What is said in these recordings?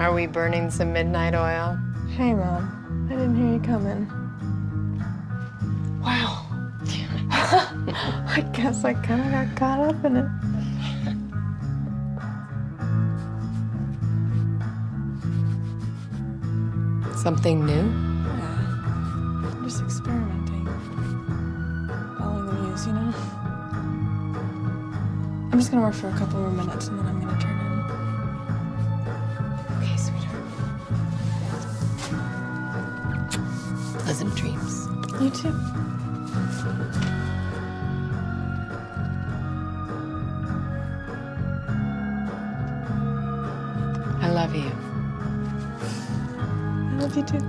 Are we burning some midnight oil? Hey, Mom. I didn't hear you coming. Wow. I guess I kind of got caught up in it. Something new? Yeah. I'm just experimenting. Following the muse, you know? I'm just gonna work for a couple more minutes and then I'm gonna turn in. Okay, sweetheart. Pleasant dreams. You too. I love you. I love you too.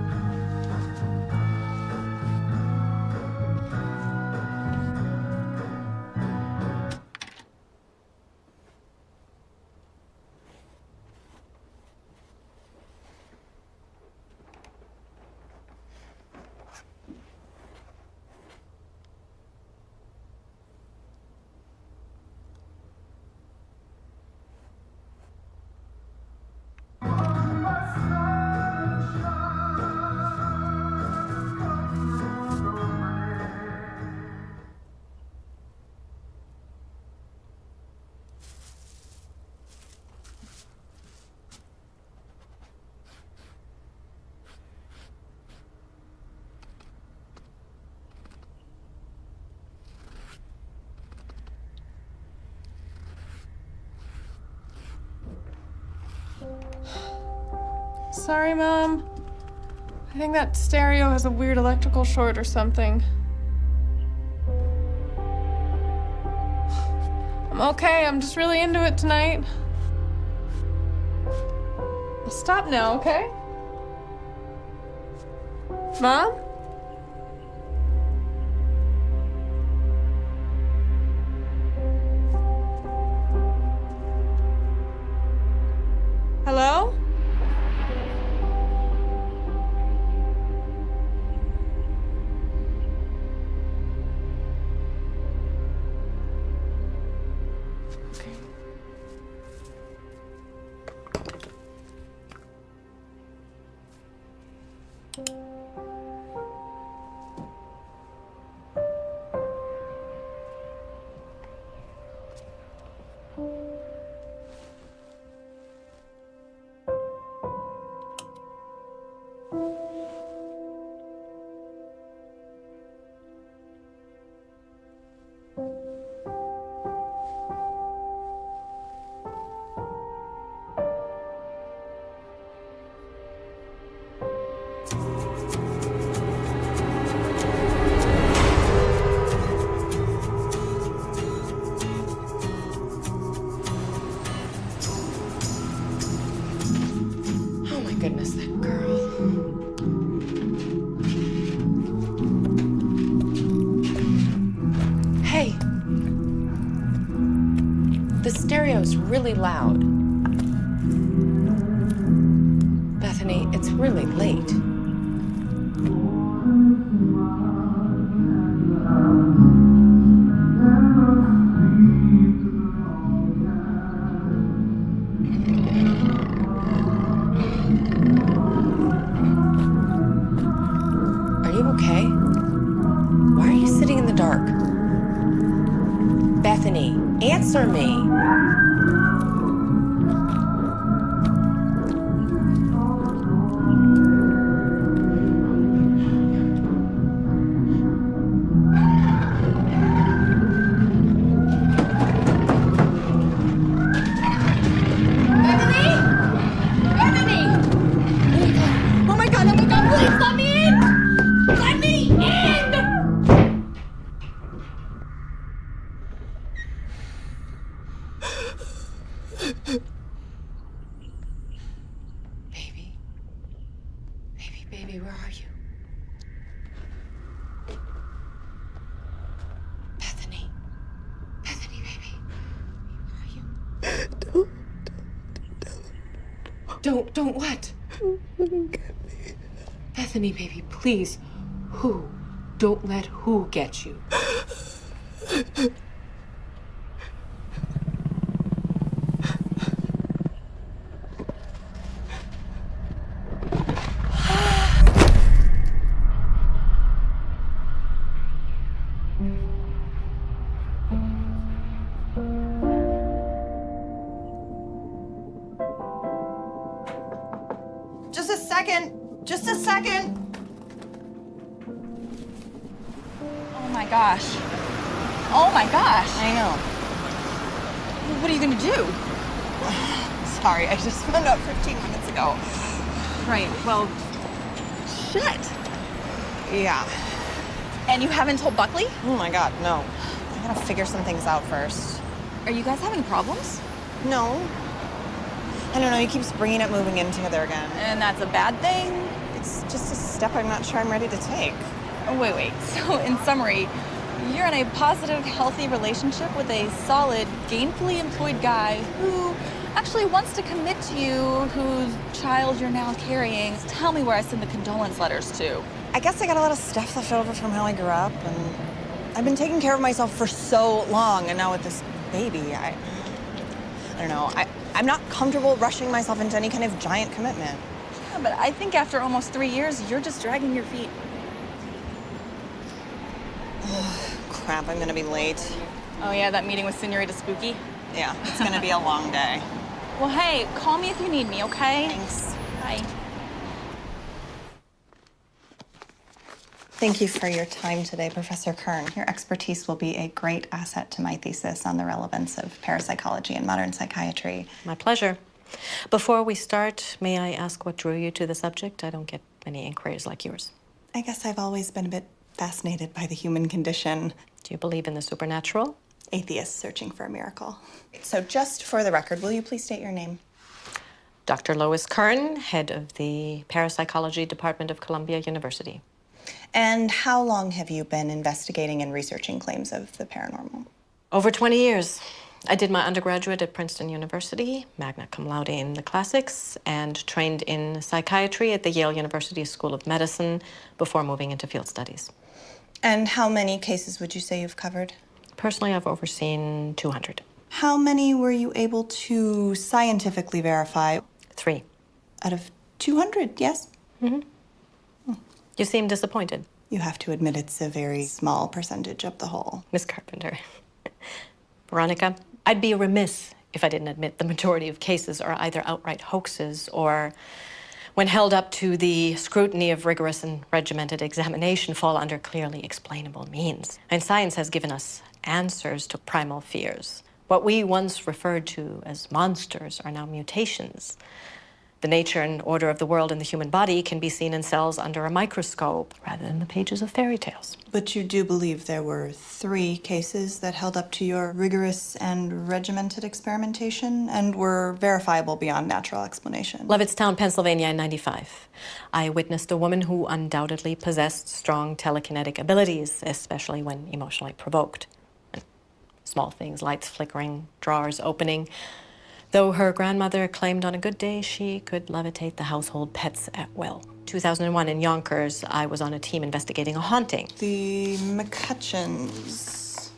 Sorry, Mom. I think that stereo has a weird electrical short or something. I'm okay. I'm just really into it tonight. I'll stop now, okay? Mom? Hello? goodness, that girl. Hey. The stereo's really loud. Bethany, it's really late. Are you okay? Why are you sitting in the dark? Bethany, answer me. Baby, where are you? Bethany. Bethany, baby. Where are you? Don't what? Let him get me. Bethany, baby, please. Who? Don't let who get you. Just a second. Oh my gosh. Oh my gosh. I know. What are you gonna do? Sorry, I just found out 15 minutes ago. Right, well, shit. Yeah. And you haven't told Buckley? Oh my God, no. I gotta figure some things out first. Are you guys having problems? No. I don't know, he keeps bringing up moving in together again. And that's a bad thing? It's just a step I'm not sure I'm ready to take. Oh, wait. So, in summary, you're in a positive, healthy relationship with a solid, gainfully employed guy who actually wants to commit to you, whose child you're now carrying. Tell me where I send the condolence letters to. I guess I got a lot of stuff left over from how I grew up, and I've been taking care of myself for so long, and now with this baby, I don't know. I'm not comfortable rushing myself into any kind of giant commitment. Yeah, but I think after almost 3 years, you're just dragging your feet. Crap, I'm gonna be late. Oh yeah, that meeting with Senorita Spooky? Yeah, it's gonna be a long day. Well, hey, call me if you need me, okay? Thanks. Bye. Thank you for your time today, Professor Kern. Your expertise will be a great asset to my thesis on the relevance of parapsychology and modern psychiatry. My pleasure. Before we start, may I ask what drew you to the subject? I don't get many inquiries like yours. I guess I've always been a bit fascinated by the human condition. Do you believe in the supernatural? Atheists searching for a miracle. So just for the record, will you please state your name? Dr. Lois Kern, head of the parapsychology department of Columbia University. And how long have you been investigating and researching claims of the paranormal? Over 20 years. I did my undergraduate at Princeton University, magna cum laude in the classics, and trained in psychiatry at the Yale University School of Medicine before moving into field studies. And how many cases would you say you've covered? Personally, I've overseen 200. How many were you able to scientifically verify? 3. Out of 200, yes? You seem disappointed. You have to admit it's a very small percentage of the whole. Miss Carpenter. Veronica, I'd be remiss if I didn't admit the majority of cases are either outright hoaxes or, when held up to the scrutiny of rigorous and regimented examination, fall under clearly explainable means. And science has given us answers to primal fears. What we once referred to as monsters are now mutations. The nature and order of the world and the human body can be seen in cells under a microscope rather than the pages of fairy tales. But you do believe there were 3 cases that held up to your rigorous and regimented experimentation and were verifiable beyond natural explanation. Levittstown, Pennsylvania in '95. I witnessed a woman who undoubtedly possessed strong telekinetic abilities, especially when emotionally provoked. Small things, lights flickering, drawers opening. Though her grandmother claimed on a good day she could levitate the household pets at will. 2001 in Yonkers, I was on a team investigating a haunting. The McCutcheons.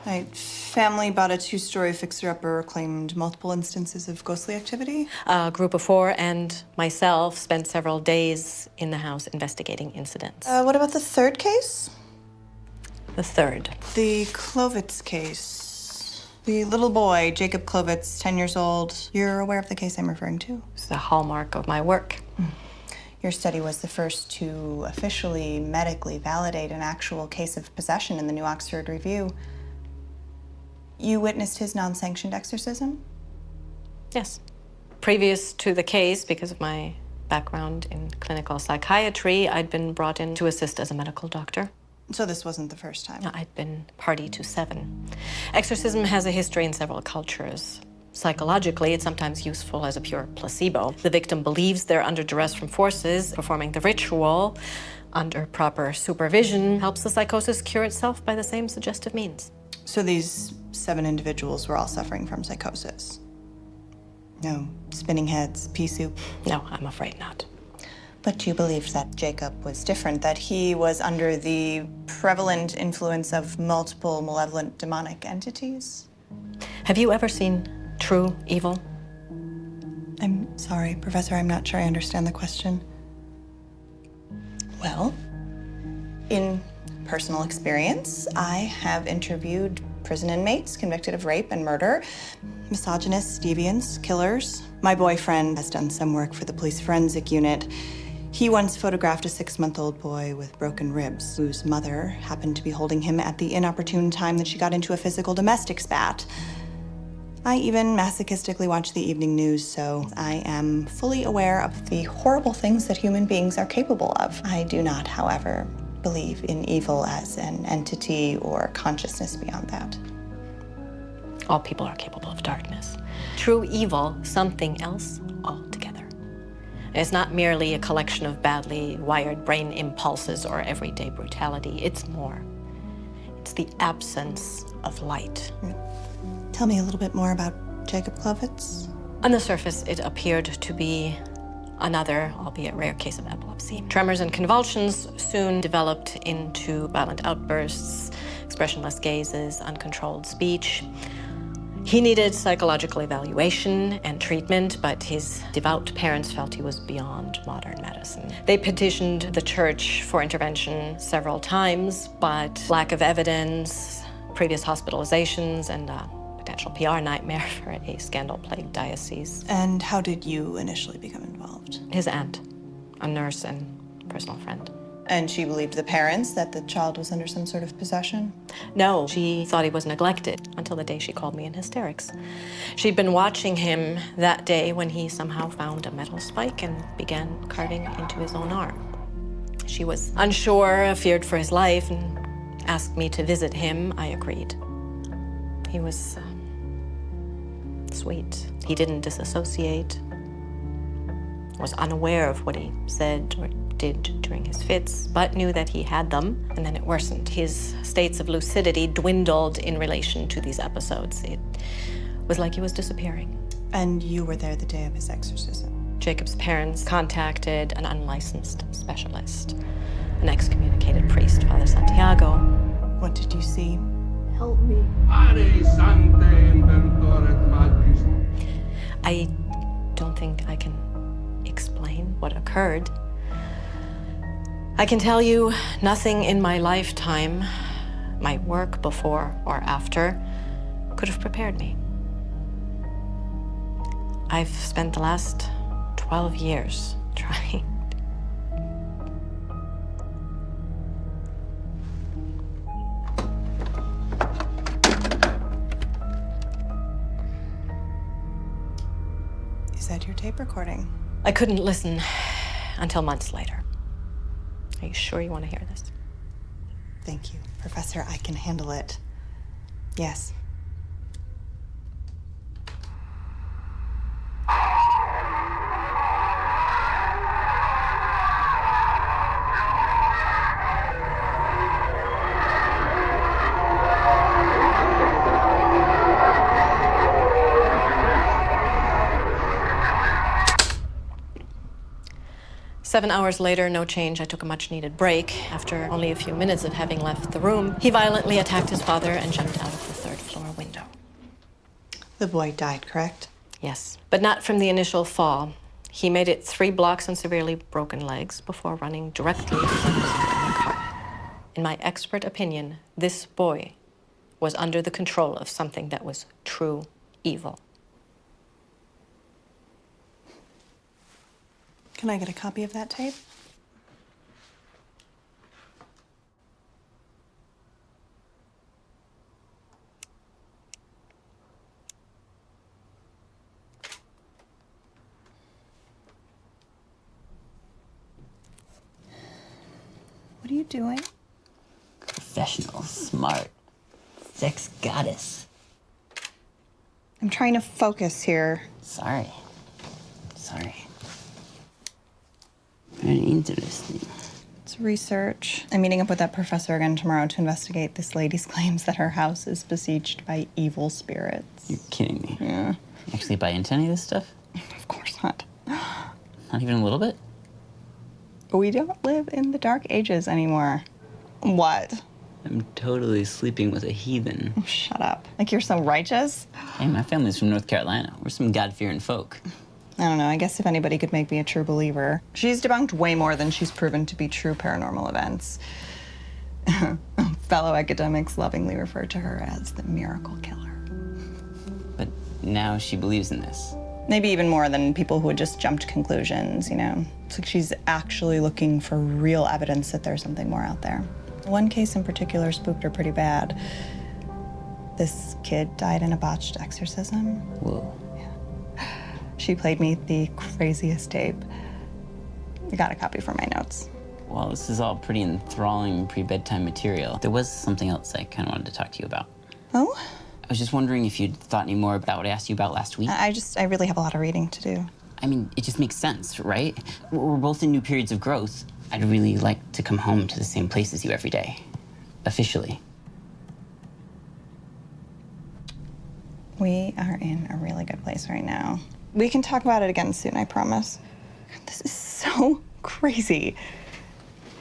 My family bought a 2-story fixer-upper, claimed multiple instances of ghostly activity. A group of 4 and myself spent several days in the house investigating incidents. What about the 3rd case? The 3rd. The Clovitz case. The little boy, Jacob Clovitz, 10 years old. You're aware of the case I'm referring to? It's the hallmark of my work. Your study was the first to officially medically validate an actual case of possession in the New Oxford Review. You witnessed his non-sanctioned exorcism? Yes. Previous to the case, because of my background in clinical psychiatry, I'd been brought in to assist as a medical doctor. So this wasn't the first time? I'd been party to 7. Exorcism has a history in several cultures. Psychologically, it's sometimes useful as a pure placebo. The victim believes they're under duress from forces. Performing the ritual under proper supervision helps the psychosis cure itself by the same suggestive means. So these 7 individuals were all suffering from psychosis? No spinning heads, pea soup? No, I'm afraid not. But you believed that Jacob was different, that he was under the prevalent influence of multiple malevolent demonic entities? Have you ever seen true evil? I'm sorry, Professor, I'm not sure I understand the question. Well, in personal experience, I have interviewed prison inmates convicted of rape and murder, misogynists, deviants, killers. My boyfriend has done some work for the police forensic unit. He once photographed a 6-month-old boy with broken ribs, whose mother happened to be holding him at the inopportune time that she got into a physical domestic spat. I even masochistically watch the evening news, so I am fully aware of the horrible things that human beings are capable of. I do not, however, believe in evil as an entity or consciousness beyond that. All people are capable of darkness. True evil, something else altogether. It's not merely a collection of badly wired brain impulses or everyday brutality. It's more. It's the absence of light. Tell me a little bit more about Jacob Clovitz. On the surface, it appeared to be another, albeit rare, case of epilepsy. Tremors and convulsions soon developed into violent outbursts, expressionless gazes, uncontrolled speech. He needed psychological evaluation and treatment, but his devout parents felt he was beyond modern medicine. They petitioned the church for intervention several times, but lack of evidence, previous hospitalizations, and a potential PR nightmare for a scandal-plagued diocese. And how did you initially become involved? His aunt, a nurse and personal friend. And she believed the parents that the child was under some sort of possession? No, she thought he was neglected until the day she called me in hysterics. She'd been watching him that day when he somehow found a metal spike and began carving into his own arm. She was unsure, feared for his life, and asked me to visit him. I agreed. He was sweet. He didn't disassociate, was unaware of what he said or did during his fits, but knew that he had them, and then it worsened. His states of lucidity dwindled in relation to these episodes. It was like he was disappearing. And you were there the day of his exorcism? Jacob's parents contacted an unlicensed specialist, an excommunicated priest, Father Santiago. What did you see? Help me. I don't think I can explain what occurred. I can tell you nothing in my lifetime, my work before or after, could have prepared me. I've spent the last 12 years trying. Is that your tape recording? I couldn't listen until months later. Are you sure you want to hear this? Thank you, Professor. I can handle it. Yes. Seven hours later, no change. I took a much-needed break. After only a few minutes of having left the room, he violently attacked his father and jumped out of the third-floor window. The boy died, correct? Yes, but not from the initial fall. He made it 3 blocks on severely broken legs before running directly into the car. In my expert opinion, this boy was under the control of something that was true evil. Can I get a copy of that tape? What are you doing? Professional, smart, sex goddess. I'm trying to focus here. Sorry. Very interesting. It's research. I'm meeting up with that professor again tomorrow to investigate this lady's claims that her house is besieged by evil spirits. You're kidding me. Yeah. You actually buy into any of this stuff? Of course not. Not even a little bit? We don't live in the Dark Ages anymore. What? I'm totally sleeping with a heathen. Oh, shut up. Like you're so righteous? Hey, my family's from North Carolina. We're some God-fearing folk. I don't know. I guess if anybody could make me a true believer. She's debunked way more than she's proven to be true paranormal events. Fellow academics lovingly refer to her as the miracle killer. But now she believes in this. Maybe even more than people who would just jump to conclusions, you know? It's like she's actually looking for real evidence that there's something more out there. One case in particular spooked her pretty bad. This kid died in a botched exorcism. Whoa. She played me the craziest tape. I got a copy for my notes. Well, this is all pretty enthralling pre-bedtime material. There was something else I kind of wanted to talk to you about. Oh? I was just wondering if you'd thought any more about what I asked you about last week. I really have a lot of reading to do. I mean, it just makes sense, right? We're both in new periods of growth. I'd really like to come home to the same place as you every day. Officially. We are in a really good place right now. We can talk about it again soon, I promise. This is so crazy.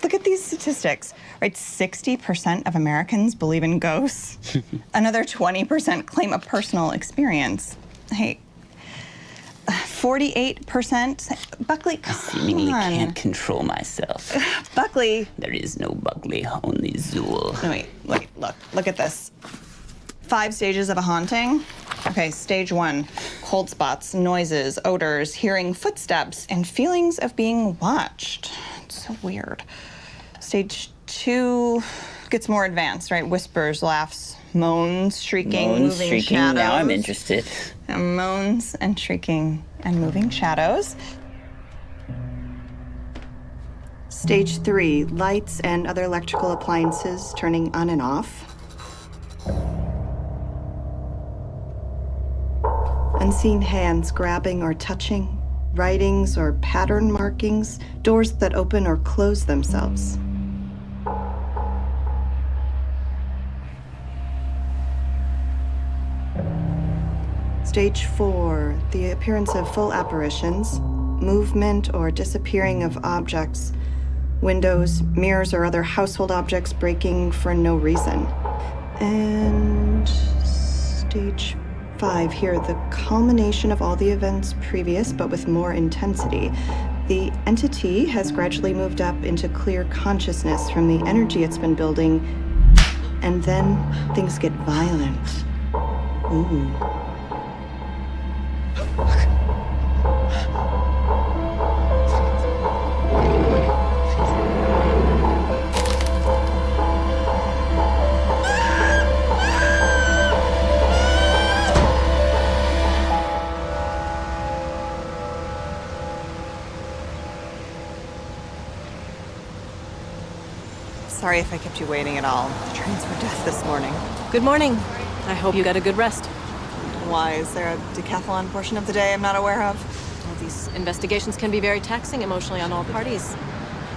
Look at these statistics, right? 60% of Americans believe in ghosts. Another 20% claim a personal experience. Hey, 48%. Buckley, I come seemingly on. can't control myself. Buckley. There is no Buckley, only Zool. No, wait, look at this. 5 stages of a haunting. Okay, stage 1, cold spots, noises, odors, hearing footsteps, and feelings of being watched. It's so weird. Stage 2 gets more advanced, right? Whispers, laughs, moans, shrieking, moving shrieking. shadows. Now I'm interested. And moans and shrieking and moving shadows. Stage 3, lights and other electrical appliances turning on and off. Unseen hands grabbing or touching, writings or pattern markings, doors that open or close themselves. Stage 4, the appearance of full apparitions, movement or disappearing of objects, windows, mirrors, or other household objects breaking for no reason. And stage 5 here, the culmination of all the events previous, but with more intensity. The entity has gradually moved up into clear consciousness from the energy it's been building, and then things get violent. Ooh. Sorry if I kept you waiting at all. The trains were death this morning. Good morning. I hope you got a good rest. Why? Is there a decathlon portion of the day I'm not aware of? Well, these investigations can be very taxing emotionally on all parties.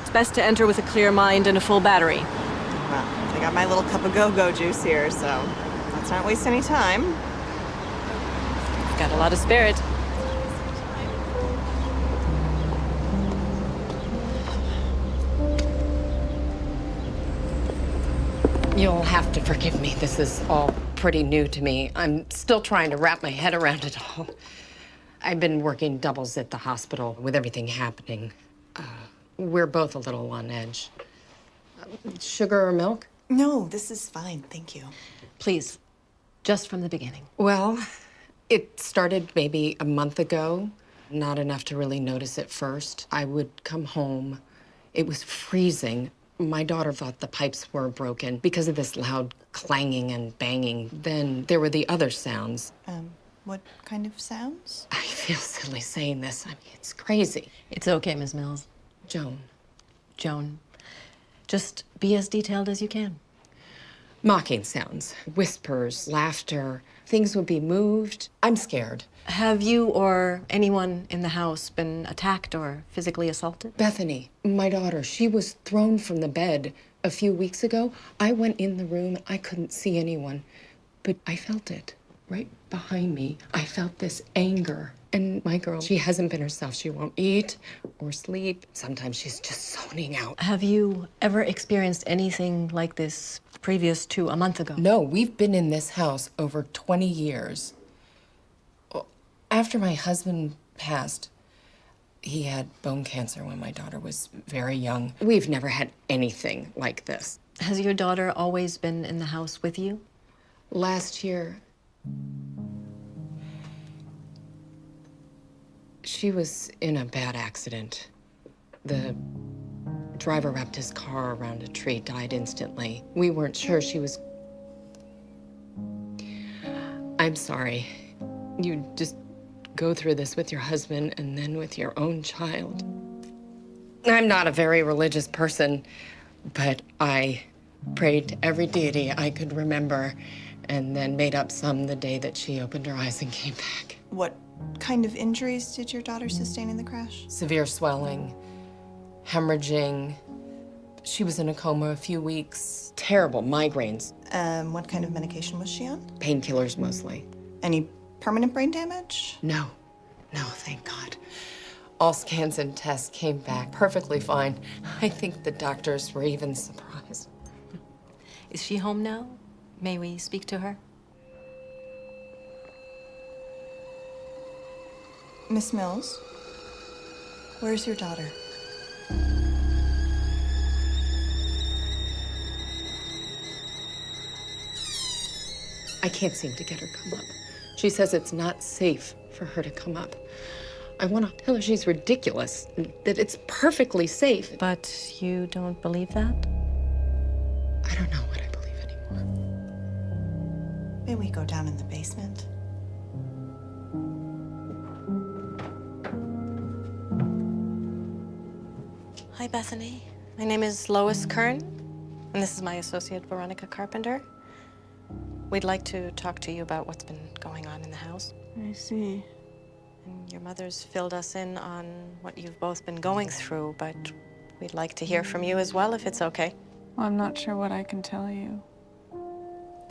It's best to enter with a clear mind and a full battery. Well, I got my little cup of go-go juice here, so let's not waste any time. You've got a lot of spirit. You'll have to forgive me. This is all pretty new to me. I'm still trying to wrap my head around it all. I've been working doubles at the hospital with everything happening. We're both a little on edge. Sugar or milk? No, this is fine, thank you. Please, just from the beginning. Well, it started maybe a month ago. Not enough to really notice at first. I would come home. It was freezing. My daughter thought the pipes were broken because of this loud clanging and banging. Then there were the other sounds. What kind of sounds? I feel silly saying this. I mean, it's crazy. It's okay, Ms. Mills. Joan, Just be as detailed as you can. mocking sounds, whispers, laughter. Things would be moved. I'm scared. Have you or anyone in the house been attacked or physically assaulted? Bethany, my daughter, she was thrown from the bed a few weeks ago. I went in the room. I couldn't see anyone, but I felt it right behind me. I felt this anger. And my girl, she hasn't been herself. She won't eat or sleep. Sometimes she's just zoning out. Have you ever experienced anything like this previous to a month ago? No, we've been in this house over 20 years. After my husband passed, he had bone cancer when my daughter was very young. We've never had anything like this. Has your daughter always been in the house with you? Last year, she was in a bad accident. The driver wrapped his car around a tree, died instantly. We weren't sure she was... I'm sorry. You just go through this with your husband and then with your own child. I'm not a very religious person, but I prayed to every deity I could remember and then made up some the day that she opened her eyes and came back. What kind of injuries did your daughter sustain in the crash? Severe swelling, hemorrhaging. She was in a coma a few weeks. Terrible migraines. What kind of medication was she on? Painkillers mostly. Any permanent brain damage? No, thank God. All scans and tests came back perfectly fine. I think the doctors were even surprised. Is she home now? May we speak to her? Miss Mills, where's your daughter? I can't seem to get her to come up. She says it's not safe for her to come up. I want to tell her she's ridiculous, that it's perfectly safe. But you don't believe that? I don't know what I believe anymore. May we go down in the basement? Hi, Bethany. My name is Lois Kern, and this is my associate, Veronica Carpenter. We'd like to talk to you about what's been going on in the house. I see. And your mother's filled us in on what you've both been going through, but we'd like to hear from you as well, if it's okay. Well, I'm not sure what I can tell you.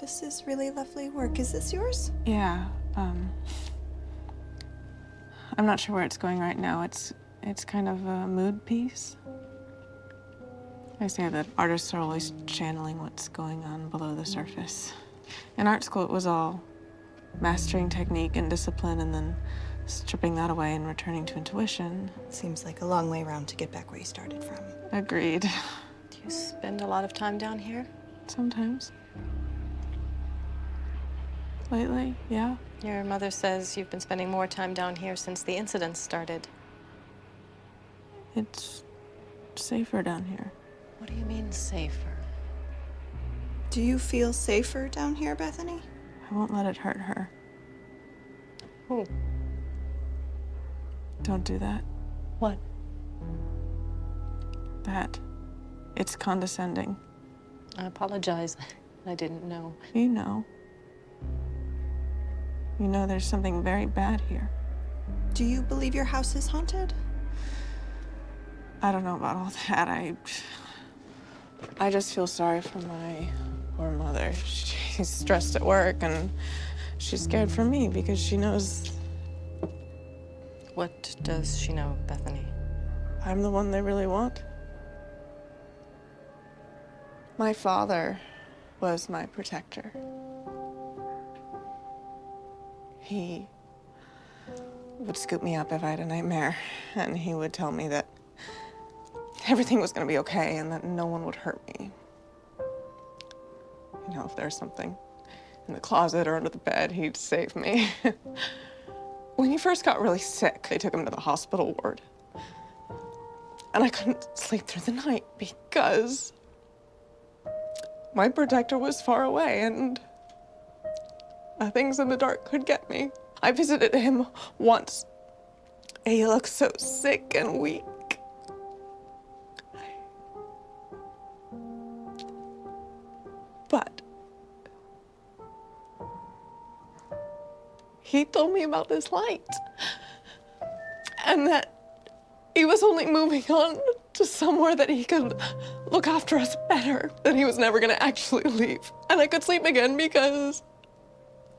This is really lovely work. Is this yours? Yeah, I'm not sure where it's going right now. It's kind of a mood piece. I say that artists are always channeling what's going on below the surface. In art school, it was all mastering technique and discipline and then stripping that away and returning to intuition. Seems like a long way around to get back where you started from. Agreed. Do you spend a lot of time down here? Sometimes. Lately, yeah. Your mother says you've been spending more time down here since the incident started. It's safer down here. What do you mean, safer? Do you feel safer down here, Bethany? I won't let it hurt her. Who? Don't do that. What? That. It's condescending. I apologize. I didn't know. You know. You know there's something very bad here. Do you believe your house is haunted? I don't know about all that. I just feel sorry for my poor mother. She's stressed at work and she's scared for me because she knows What does she know, Bethany? I'm the one they really want. My father was my protector. He would scoop me up if I had a nightmare, and he would tell me that everything was gonna be okay and that no one would hurt me. You know, if there's something in the closet or under the bed, he'd save me. When he first got really sick, they took him to the hospital ward. And I couldn't sleep through the night because my protector was far away and things in the dark could get me. I visited him once. He looked so sick and weak. But he told me about this light and that he was only moving on to somewhere that he could look after us better, that he was never gonna actually leave. And I could sleep again because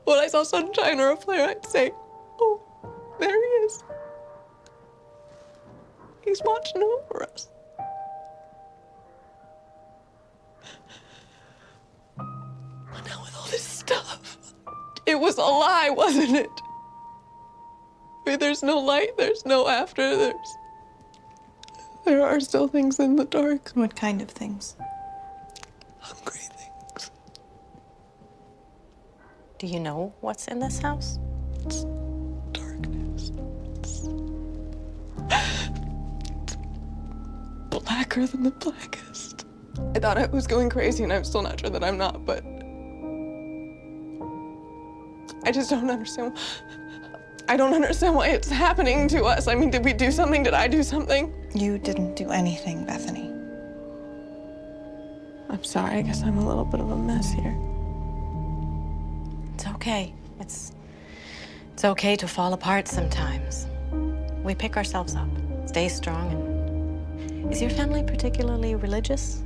when I saw sunshine or a flare, I'd say, oh, there he is. He's watching over us. But now with all this stuff, it was a lie, wasn't it? I mean, there's no light, there's no after, there are still things in the dark. What kind of things? Hungry things. Do you know what's in this house? It's darkness. It's blacker than the blackest. I thought I was going crazy, and I'm still not sure that I'm not, but I just don't understand. I don't understand why it's happening to us. I mean, did we do something? Did I do something? You didn't do anything, Bethany. I'm sorry. I guess I'm a little bit of a mess here. It's okay. It's okay to fall apart sometimes. We pick ourselves up, stay strong, and is your family particularly religious?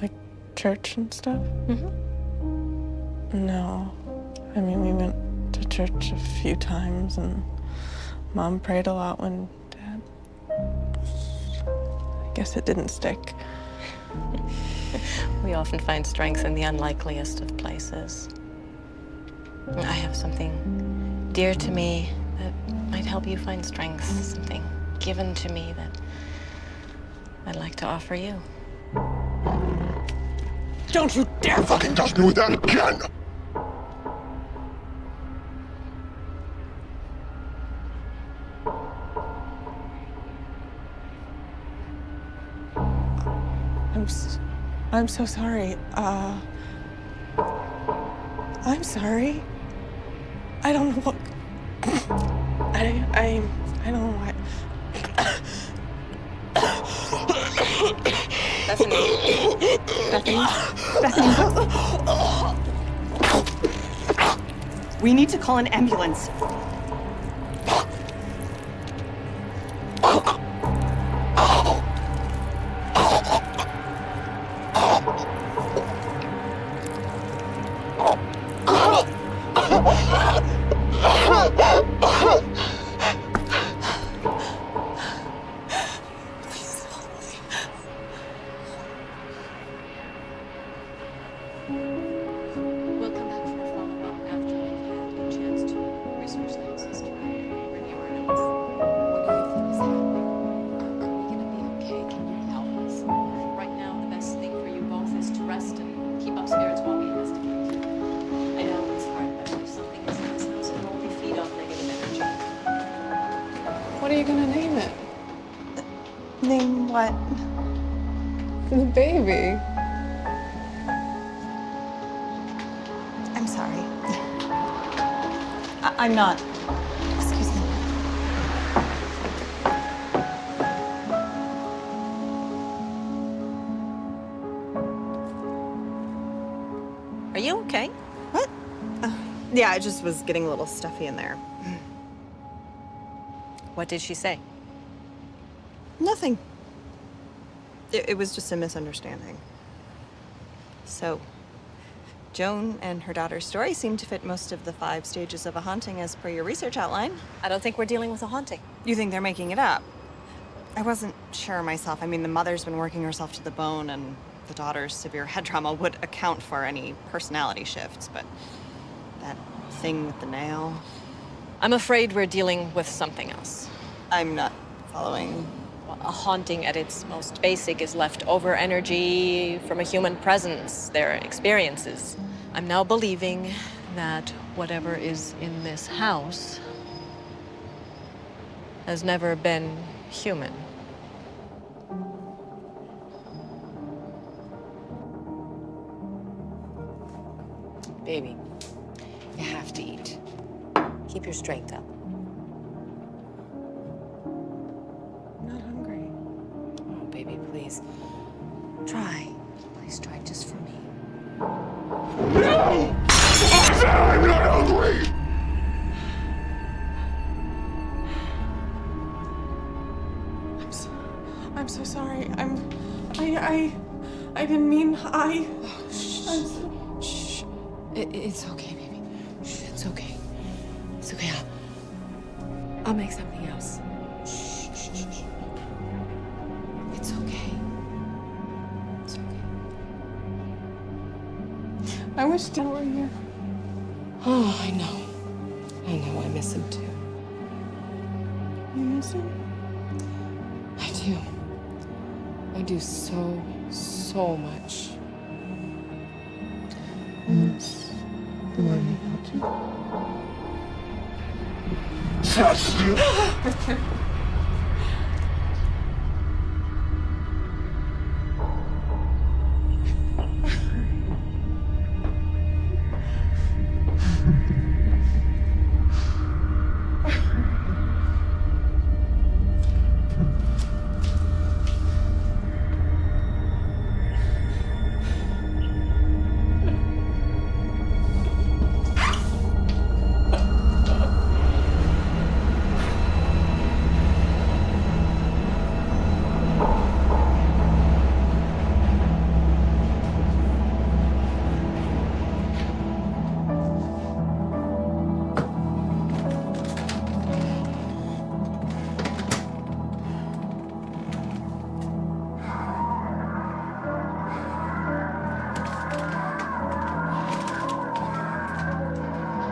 Like church and stuff? Mm-hmm. No. I mean, we went to church a few times, and Mom prayed a lot when Dad... I guess it didn't stick. We often find strength in the unlikeliest of places. I have something dear to me that might help you find strength, something given to me that I'd like to offer you. Don't you dare fucking touch me with that again! I'm so sorry. I'm sorry. I don't know what... I don't know why... Bethany? We need to call an ambulance. We'll come back for a follow-up after we've had a chance to research the house's history and review our notes. What do you think is happening? Are we gonna be okay? Can you help us? Right now, the best thing for you both is to rest and keep up spirits while we investigate. I know it's hard, but if something is in this house, it will only feed off negative energy. What are you gonna name it? Name what? The baby. I'm sorry. I'm not. Excuse me. Yeah, it just was getting a little stuffy in there. What did she say? Nothing. It was just a misunderstanding. So, Joan and her daughter's story seem to fit most of the 5 stages of a haunting as per your research outline. I don't think we're dealing with a haunting. You think they're making it up? I wasn't sure myself. I mean, the mother's been working herself to the bone, and the daughter's severe head trauma would account for any personality shifts, but that thing with the nail... I'm afraid we're dealing with something else. I'm not following. Well, a haunting at its most basic is leftover energy from a human presence, their experiences. I'm now believing that whatever is in this house has never been human. Baby, you have to eat. Keep your strength up. I'm not hungry. Oh, baby, please. Try. Please try just for me. No! I said I'm not hungry! I'm so sorry. I didn't mean Shh. It's okay, baby. Shh, it's okay. It's okay. I'll make something else. Shh. It's okay. It's okay. I wish Dad were here. Oh, I know. I miss him too. You miss him? I do. I do so much. Yes. The one you held you. Sit still.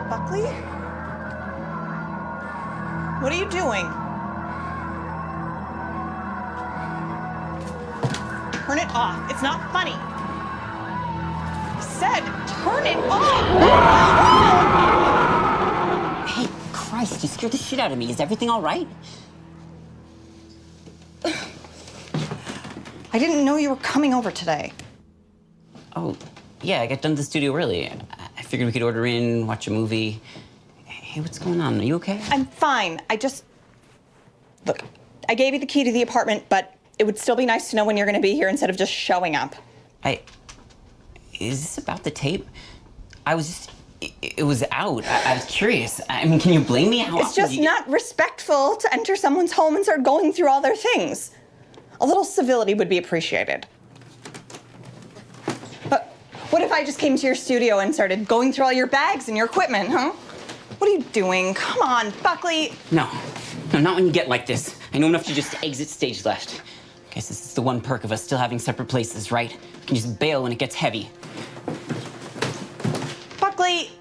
Buckley? What are you doing? Turn it off. It's not funny. I said, turn it off! Hey, Christ, you scared the shit out of me. Is everything all right? I didn't know you were coming over today. Oh, yeah, I got done to the studio early. I figured we could order in, watch a movie. Hey, what's going on? Are you okay? I'm fine. Look, I gave you the key to the apartment, but it would still be nice to know when you're gonna be here instead of just showing up. Is this about the tape? It was out. I was curious. I mean, can you blame me? It's just not respectful to enter someone's home and start going through all their things. A little civility would be appreciated. But what if I just came to your studio and started going through all your bags and your equipment, huh? What are you doing? Come on, Buckley. No, not when you get like this. I know enough to just exit stage left. Guess this is the one perk of us still having separate places, right? We can just bail when it gets heavy. Buckley.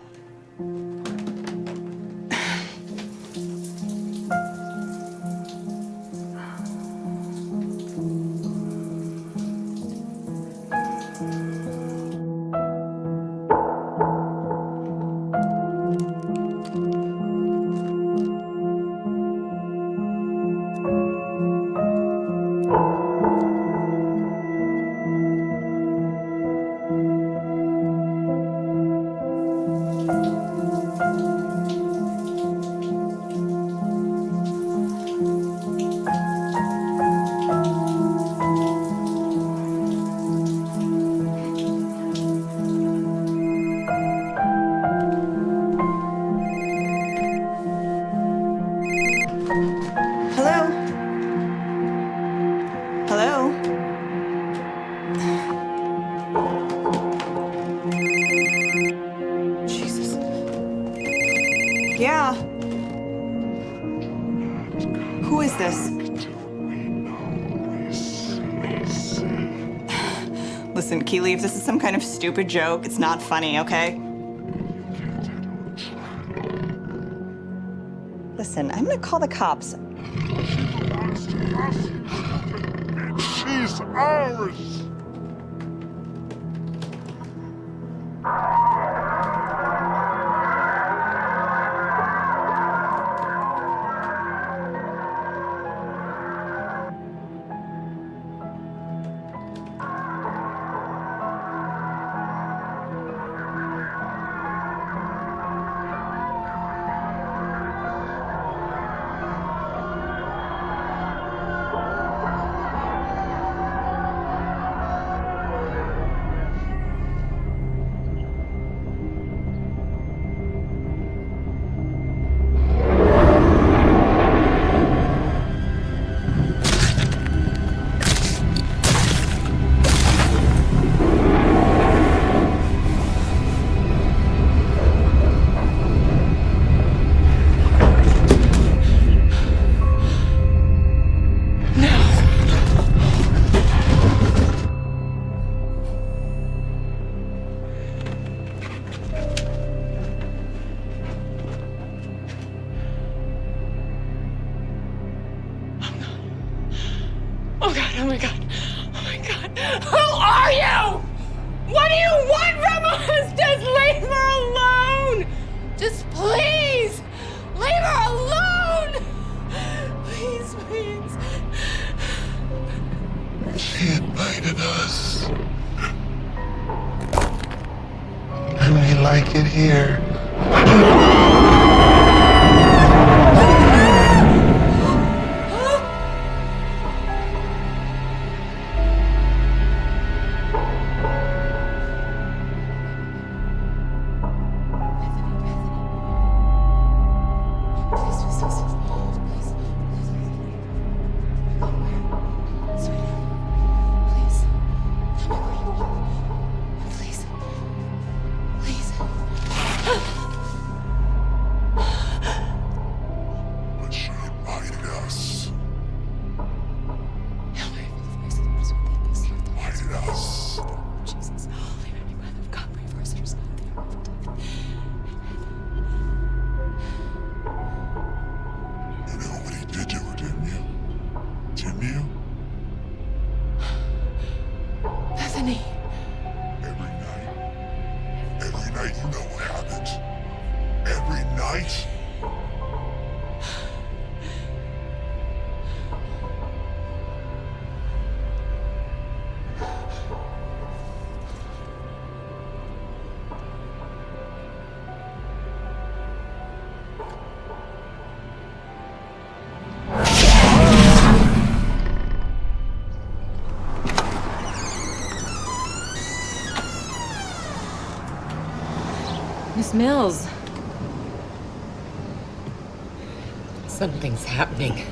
Yeah. Who is this? Listen, Keely, if this is some kind of stupid joke, it's not funny, okay? Listen, I'm gonna call the cops. She's ours! Oh God, oh my God, oh my God. Who are you? What do you want from us? Just leave her alone. Just please, leave her alone. Please, please. She invited us. And we like it here. But she invited us. Invited us. Jesus, holy Mary, Mother of God, pray for us sinners now and at the hour of our death. You know what he did to her, didn't you? Didn't you? Bethany. Every night you know what happened. Every night. Miss Mills. Something's happening.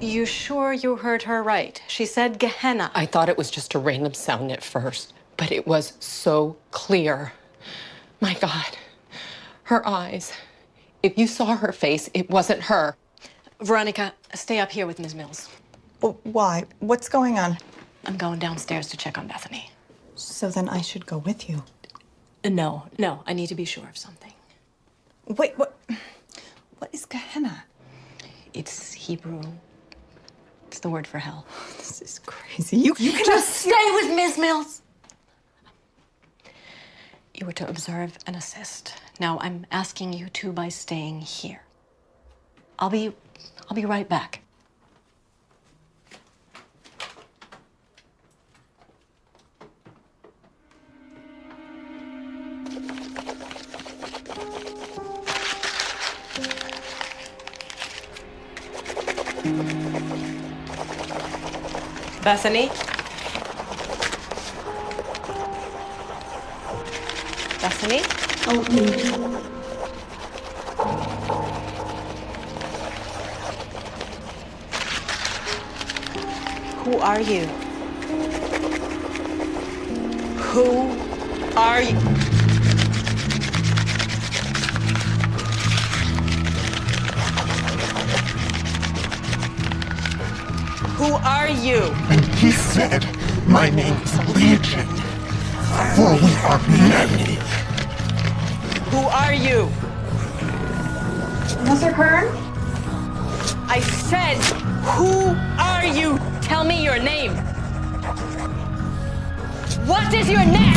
You sure you heard her right? She said Gehenna. I thought it was just a random sound at first, but it was so clear. My God, her eyes. If you saw her face, it wasn't her. Veronica, stay up here with Ms. Mills. Well, why? What's going on? I'm going downstairs to check on Bethany. So then I should go with you. No, I need to be sure of something. Wait, what? What is Gehenna? It's Hebrew. It's the word for hell. This is crazy. You can Just stay with Ms. Mills. You were to observe and assist. Now I'm asking you to by staying here. I'll be right back. Bethany? Bethany? Oh, Who are you? Who are you? you? He said, my name is Legion, for we are many. Who are you? Mr. Kern? I said, who are you? Tell me your name. What is your name?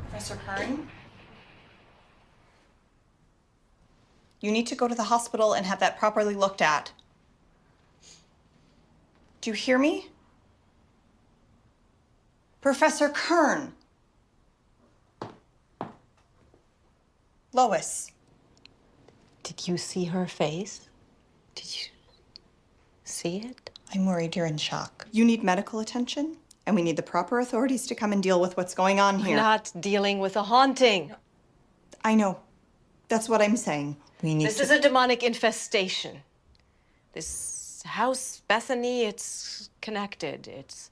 Professor Kern? You need to go to the hospital and have that properly looked at. Do you hear me? Professor Kern. Lois. Did you see her face? Did you see it? I'm worried you're in shock. You need medical attention, and we need the proper authorities to come and deal with what's going on here. We're not dealing with a haunting. I know. That's what I'm saying. We need This to... is a demonic infestation. This house, Bethany, it's connected. It's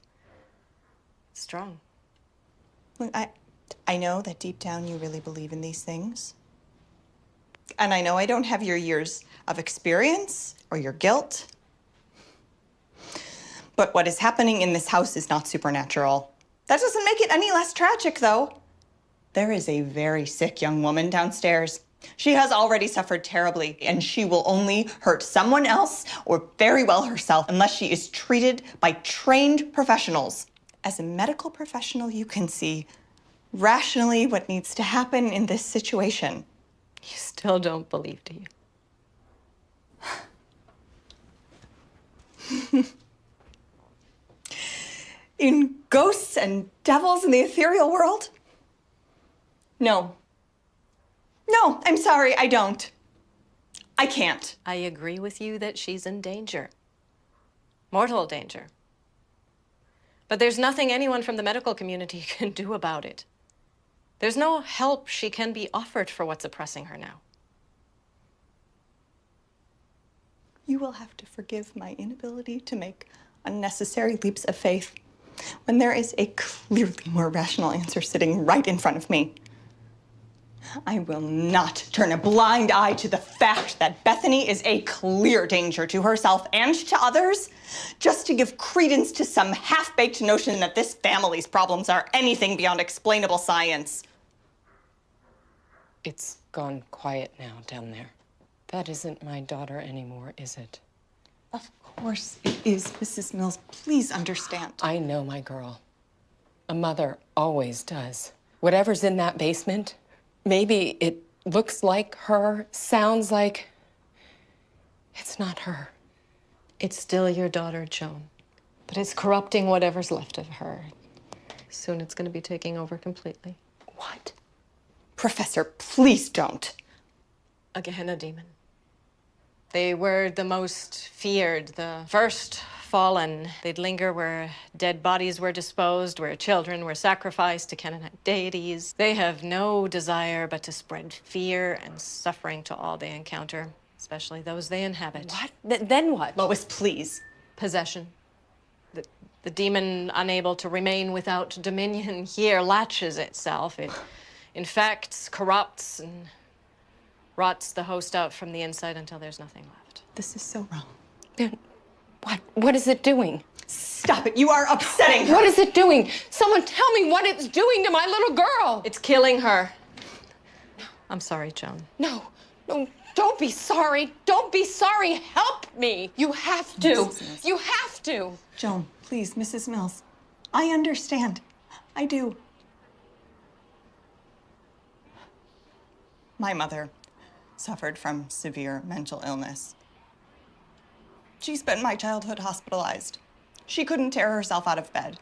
strong. Look, I know that deep down you really believe in these things. And I know I don't have your years of experience or your guilt. But what is happening in this house is not supernatural. That doesn't make it any less tragic, though. There is a very sick young woman downstairs. She has already suffered terribly, and she will only hurt someone else or very well herself unless she is treated by trained professionals. As a medical professional, you can see rationally what needs to happen in this situation. You still don't believe, do you? In ghosts and devils in the ethereal world? No. No, I'm sorry, I don't. I can't. I agree with you that she's in danger. Mortal danger. But there's nothing anyone from the medical community can do about it. There's no help she can be offered for what's oppressing her now. You will have to forgive my inability to make unnecessary leaps of faith when there is a clearly more rational answer sitting right in front of me. I will not turn a blind eye to the fact that Bethany is a clear danger to herself and to others, just to give credence to some half-baked notion that this family's problems are anything beyond explainable science. It's gone quiet now down there. That isn't my daughter anymore, is it? Of course it is, Mrs. Mills. Please understand. I know my girl. A mother always does. Whatever's in that basement, maybe it looks like her, sounds like... It's not her. It's still your daughter, Joan. But it's corrupting whatever's left of her. Soon it's going to be taking over completely. What? Professor, please don't. A Gehenna demon. They were the most feared, the first fallen. They'd linger where dead bodies were disposed, where children were sacrificed to Canaanite deities. They have no desire but to spread fear and suffering to all they encounter, especially those they inhabit. What? Then what? Lois, please. Possession. The demon, unable to remain without dominion here, latches itself. It infects, corrupts, and rots the host out from the inside until there's nothing left. This is so wrong. Then what? What is it doing? Stop it. You are upsetting her. What is it doing? Someone tell me what it's doing to my little girl. It's killing her. I'm sorry, Joan. No, don't be sorry. Don't be sorry. Help me. You have to. You have to. Joan, please, Mrs. Mills. I understand. I do. My mother suffered from severe mental illness. She spent my childhood hospitalized. She couldn't tear herself out of bed.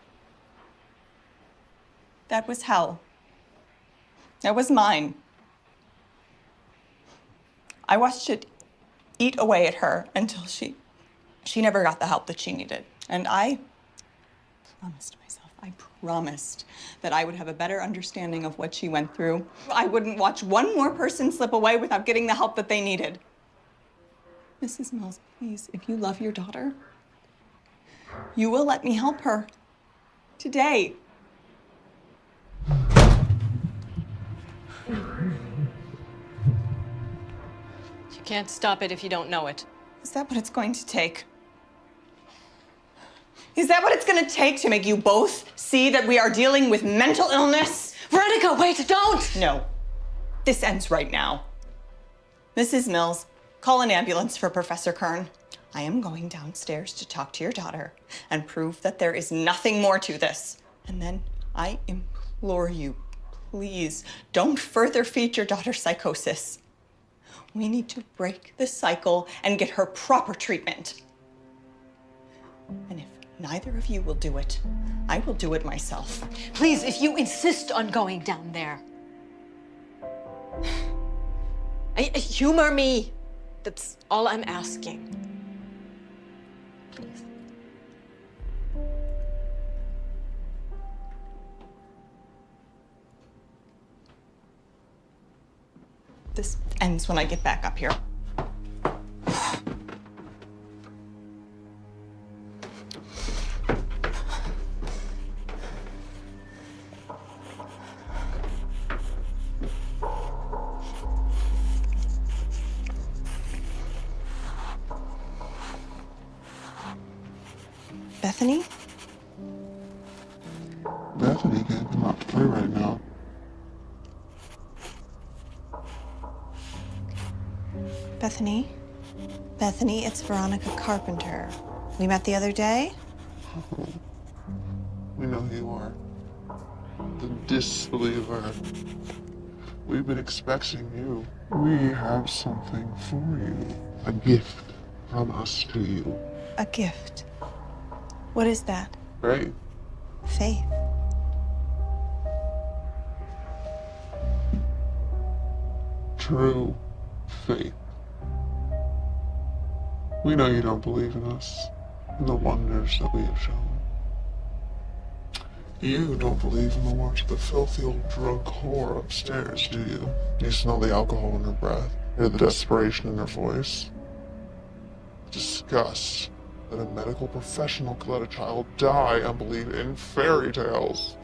That was hell That was mine. I watched it eat away at her until she never got the help that she needed. And I promised that I would have a better understanding of what she went through. I wouldn't watch one more person slip away without getting the help that they needed. Mrs. Mills, please, if you love your daughter, you will let me help her. Today. You can't stop it if you don't know it. Is that what it's going to take? Is that what it's going to take to make you both see that we are dealing with mental illness? Veronica, wait, don't! No. This ends right now. Mrs. Mills, call an ambulance for Professor Kern. I am going downstairs to talk to your daughter and prove that there is nothing more to this. And then I implore you, please, don't further feed your daughter's psychosis. We need to break the cycle and get her proper treatment. And if neither of you will do it, I will do it myself. Please, if you insist on going down there. Humor me. That's all I'm asking. Please. This ends when I get back up here. Bethany? Bethany can't come out to play right now. Bethany? Bethany, it's Veronica Carpenter. We met the other day? We know who you are. The disbeliever. We've been expecting you. We have something for you. A gift from us to you. A gift. What is that? Right? Faith. True faith. We know you don't believe in us and the wonders that we have shown. You don't believe in the watch of the filthy old drug whore upstairs, do you? You smell the alcohol in her breath, hear the desperation in her voice. Disgust that a medical professional could let a child die and believe in fairy tales.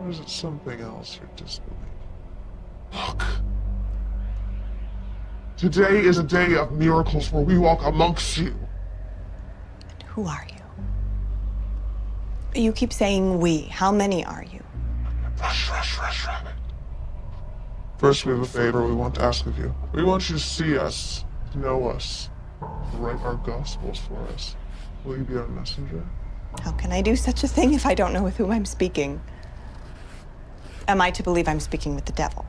Or is it something else you're disbelieving? Look. Today is a day of miracles where we walk amongst you. And who are you? You keep saying we. How many are you? Rush, rabbit. First, we have a favor we want to ask of you. We want you to see us, to know us, to write our gospels for us. Will you be our messenger? How can I do such a thing if I don't know with whom I'm speaking? Am I to believe I'm speaking with the devil?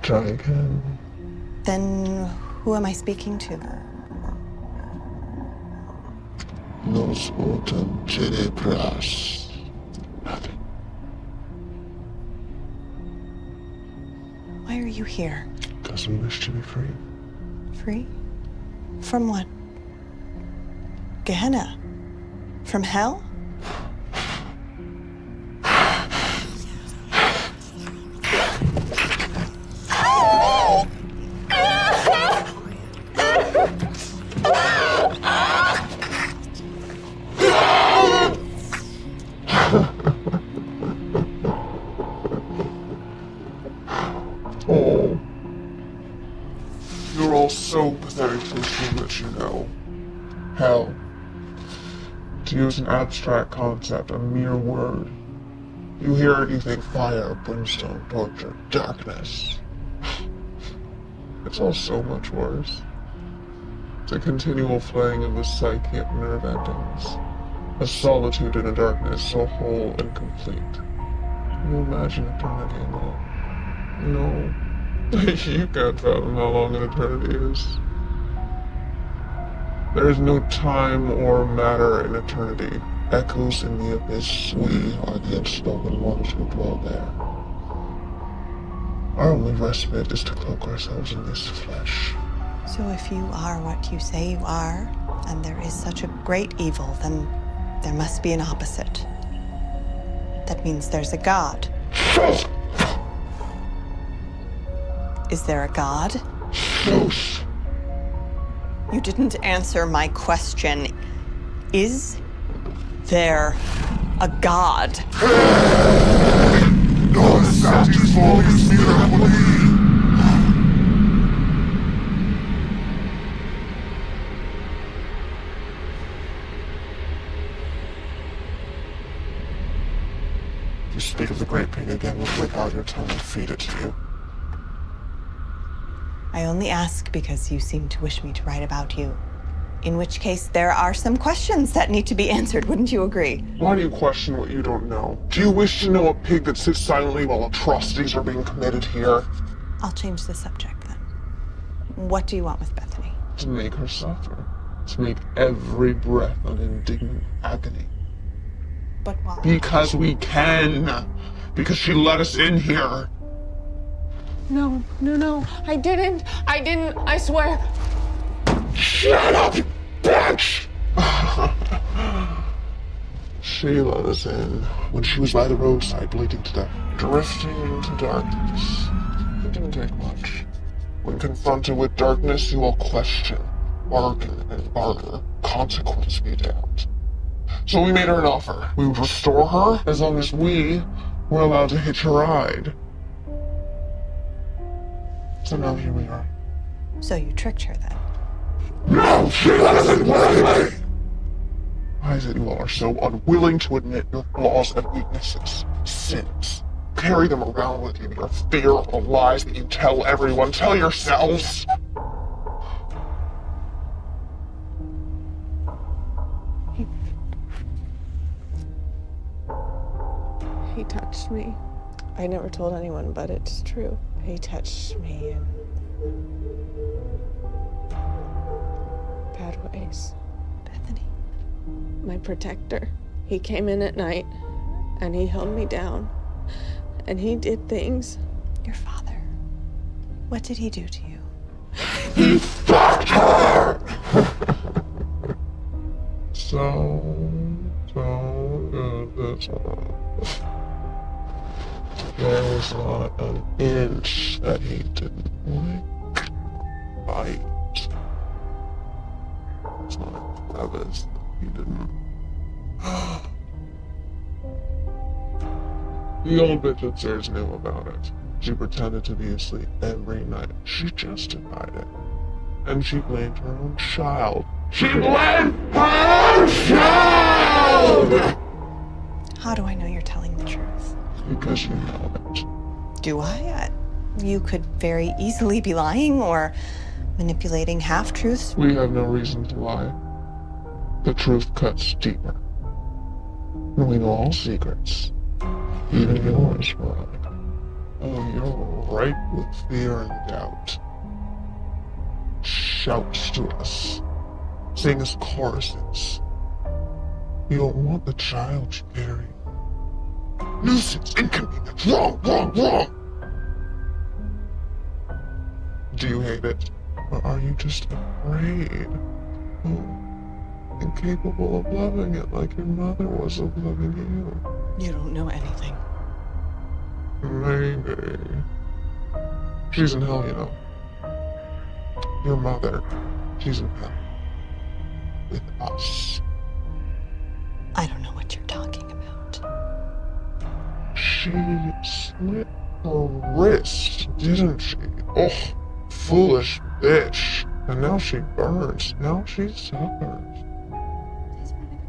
Try again. Then who am I speaking to? Nos autem tenebras. Nothing. Why are you here? Because we wish to be free. Free? From what? Gehenna? From hell? Oh. You're all so pathetic to assume that you know. Hell. To use an abstract concept, a mere word. You hear it, you think fire, brimstone, torture, darkness. It's all so much worse. It's a continual flaying of the psyche at nerve endings. A solitude in a darkness so whole and complete. Can you imagine eternity in that? No. You can't fathom how long an eternity is. There is no time or matter in eternity. Echoes in the abyss, we are the unspoken ones who dwell there. Our only respite is to cloak ourselves in this flesh. So if you are what you say you are, and there is such a great evil, then there must be an opposite. That means there's a god. Is there a god? Yes. You didn't answer my question. Is there a god? Non satis volis miraculi. You speak of the great pain again, whip out your tongue and feed it to you. I only ask because you seem to wish me to write about you. In which case, there are some questions that need to be answered, wouldn't you agree? Why do you question what you don't know? Do you wish to know a pig that sits silently while atrocities are being committed here? I'll change the subject then. What do you want with Bethany? To make her suffer. To make every breath an indignant agony. But why? Because we can. Because she let us in here. No, I didn't, I swear. Shut up, bitch! She let us in when she was by the roadside bleeding to death, drifting into darkness. It didn't take much. When confronted with darkness, you will question, bargain, and barter. Consequence be damned. So we made her an offer. We would restore her as long as we were allowed to hitch a ride. So now here we are. So you tricked her then? No, she let us in willingly! Why is it you all are so unwilling to admit your flaws and weaknesses, sins? Carry them around with you, your fear of the lies that you tell everyone. Tell yourselves! He touched me. I never told anyone, but it's true. He touched me in bad ways. Bethany. My protector. He came in at night and he held me down and he did things. Your father. What did he do to you? He fucked her! so good this one. There was not an inch that he didn't lick, bite. It's not a crevice that he didn't. The old bitch upstairs knew about it. She pretended to be asleep every night. She justified it. And she blamed her own child. She blamed her own child! How do I know you're telling the truth? Because you know it. Do I? You could very easily be lying or manipulating half-truths. We have no reason to lie. The truth cuts deeper. And we know all secrets. Even yours, Veronica. Oh, you're ripe with fear and doubt. Shouts to us. Sing us choruses. You don't want the child you carry. Nuisance, inconvenience, wrong. Do you hate it? Or are you just afraid? Oh, incapable of loving it like your mother was of loving you. You don't know anything. Maybe. She's in hell, you know. Your mother, she's in hell. With us. I don't know what you're talking about. She slit her wrist, didn't she? Oh, foolish bitch. And now she burns. Now she suffers.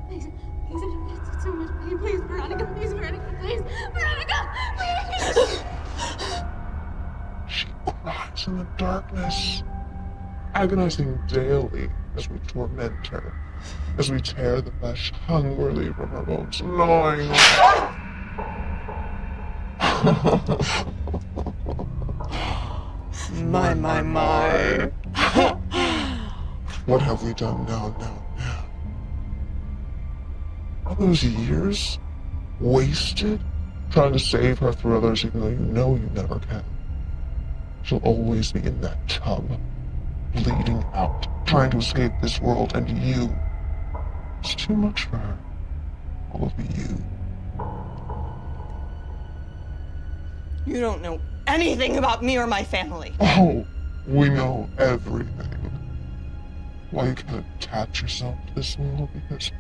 Please, Veronica, please. It's so much pain. Please, Veronica, please. Veronica, please. She cries in the darkness, agonizing daily as we torment her, as we tear the flesh hungrily from her bones, gnawing on My. What have we done now? those years wasted trying to save her through others even though you know you never can. She'll always be in that tub, bleeding out, trying to escape this world, and you. It's too much for her. All of you. You don't know anything about me or my family. Oh, we know everything. Why you can't attach yourself to this world because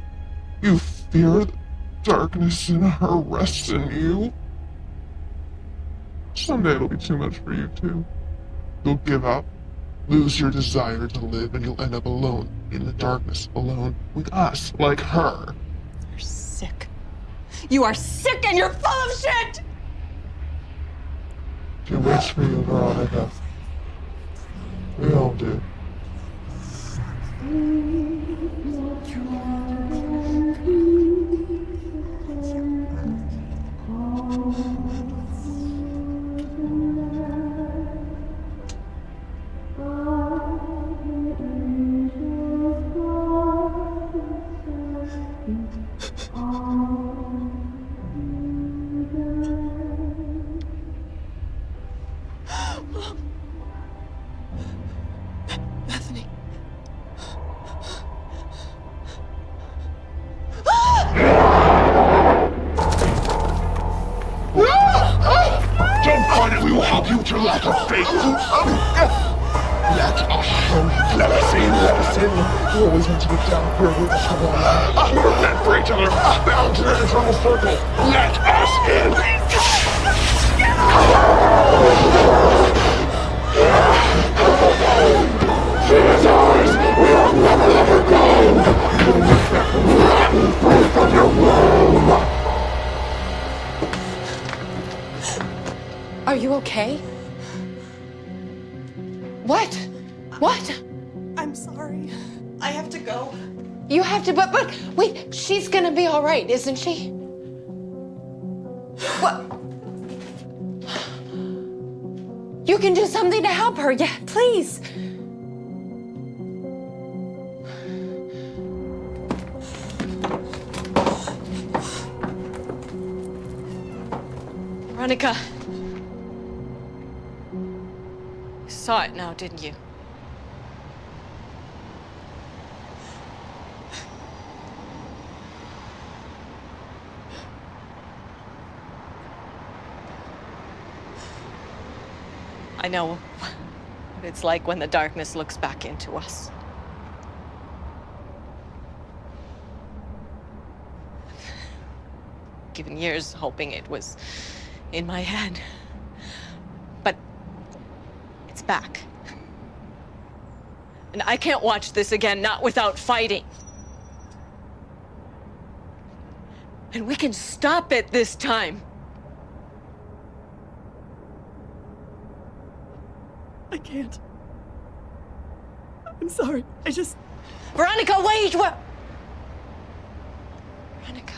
you fear the darkness in her rests in you. Someday it'll be too much for you too. You'll give up, lose your desire to live, and you'll end up alone in the darkness, alone with us, like her. You're sick. You are sick and you're full of shit! She waits for you, Veronica. We all do. Bethany. Don't fight it, we will help you with your lack of faith. Let us in. You always want to be down here with us. We're meant for each other, bound in an eternal circle. Let us in. She is ours. We'll never let her go. You'll make that rotten fruit from your womb. Are you okay? What? What? I'm sorry. I have to go. You have to, but wait, she's gonna be all right, isn't she? What? You can do something to help her, yeah, please. Veronica. You saw it now, didn't you? I know what it's like when the darkness looks back into us. Given years hoping it was in my head. But it's back. And I can't watch this again, not without fighting. And we can stop it this time. I can't. I'm sorry. I just... Veronica, wait! What? Veronica.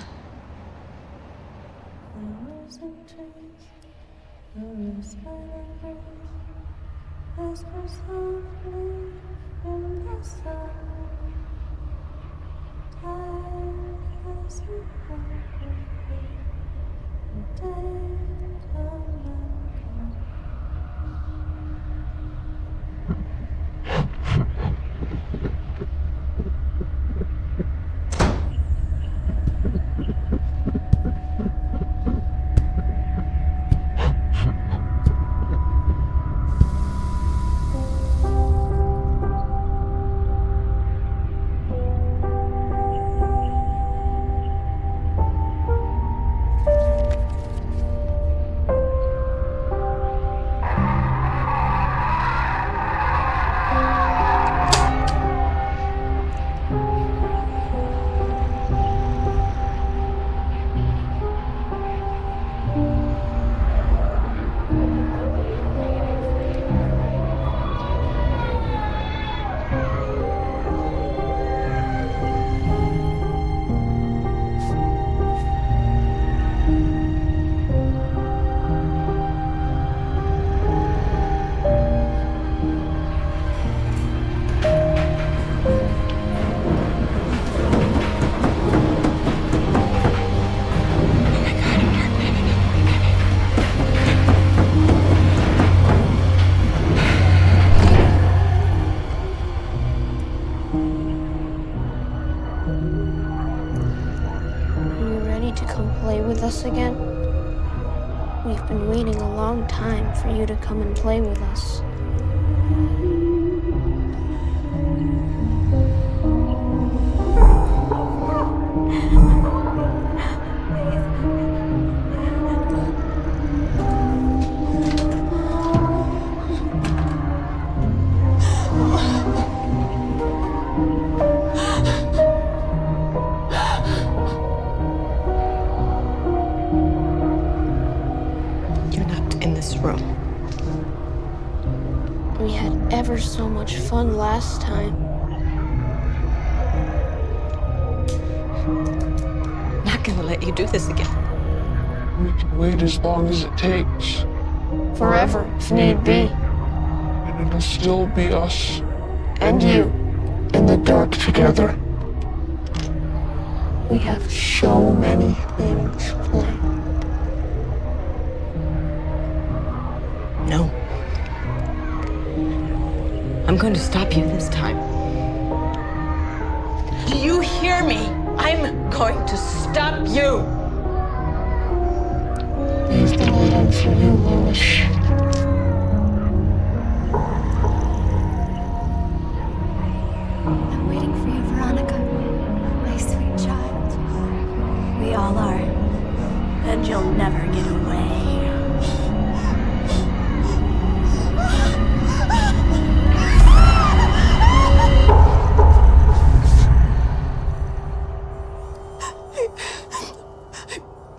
us again? We've been waiting a long time for you to come and play with us. You're not in this room. We had ever so much fun last time. Not gonna let you do this again. We can wait as long as it takes. Forever, if need be. And it'll still be us. And you. In the dark together. We have So many things planned. No. I'm going to stop you this time. Do you hear me? I'm going to stop you. Leave the world for you, Lois. I'm waiting for you, Veronica. My sweet child. We all are. And you'll never get away.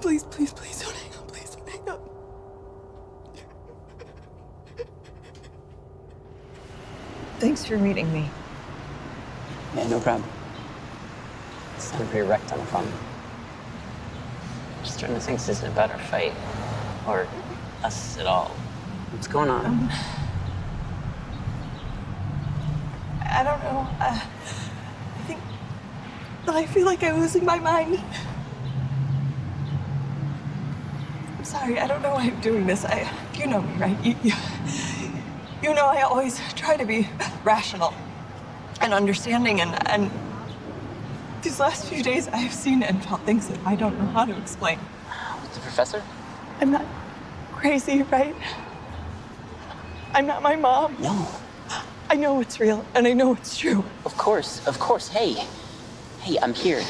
Please, please, please don't hang up. Please don't hang up. Thanks for meeting me. Yeah, no problem. Sound pretty wrecked on the phone. Just starting to think this isn't about our fight. Or us at all. What's going on? I don't know. I feel like I'm losing my mind. I'm sorry. I don't know why I'm doing this. You know me, right? You know I always try to be rational and understanding, and these last few days I have seen and felt things that I don't know how to explain. The professor? I'm not crazy, right? I'm not my mom. No. I know it's real, and I know it's true. Of course. Hey. Hey, I'm here.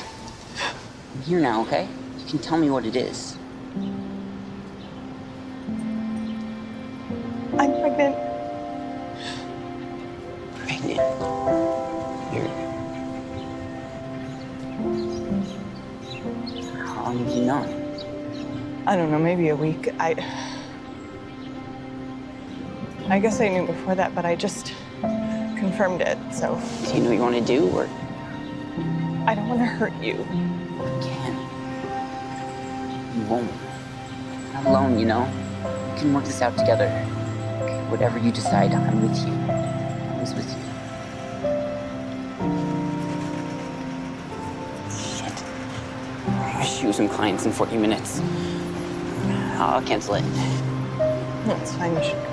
I'm here now, okay? You can tell me what it is. I'm pregnant. Pregnant? You're... How long have you known? I don't know, maybe a week. I guess I knew before that, but I just confirmed it, so. Do you know what you want to do, or...? I don't want to hurt you. You can. You won't. You're not alone, you know? We can work this out together. Whatever you decide, I'm with you. I'm always with you. Shit. I have shoes some clients in 40 minutes. I'll cancel it. No, it's fine, you should go.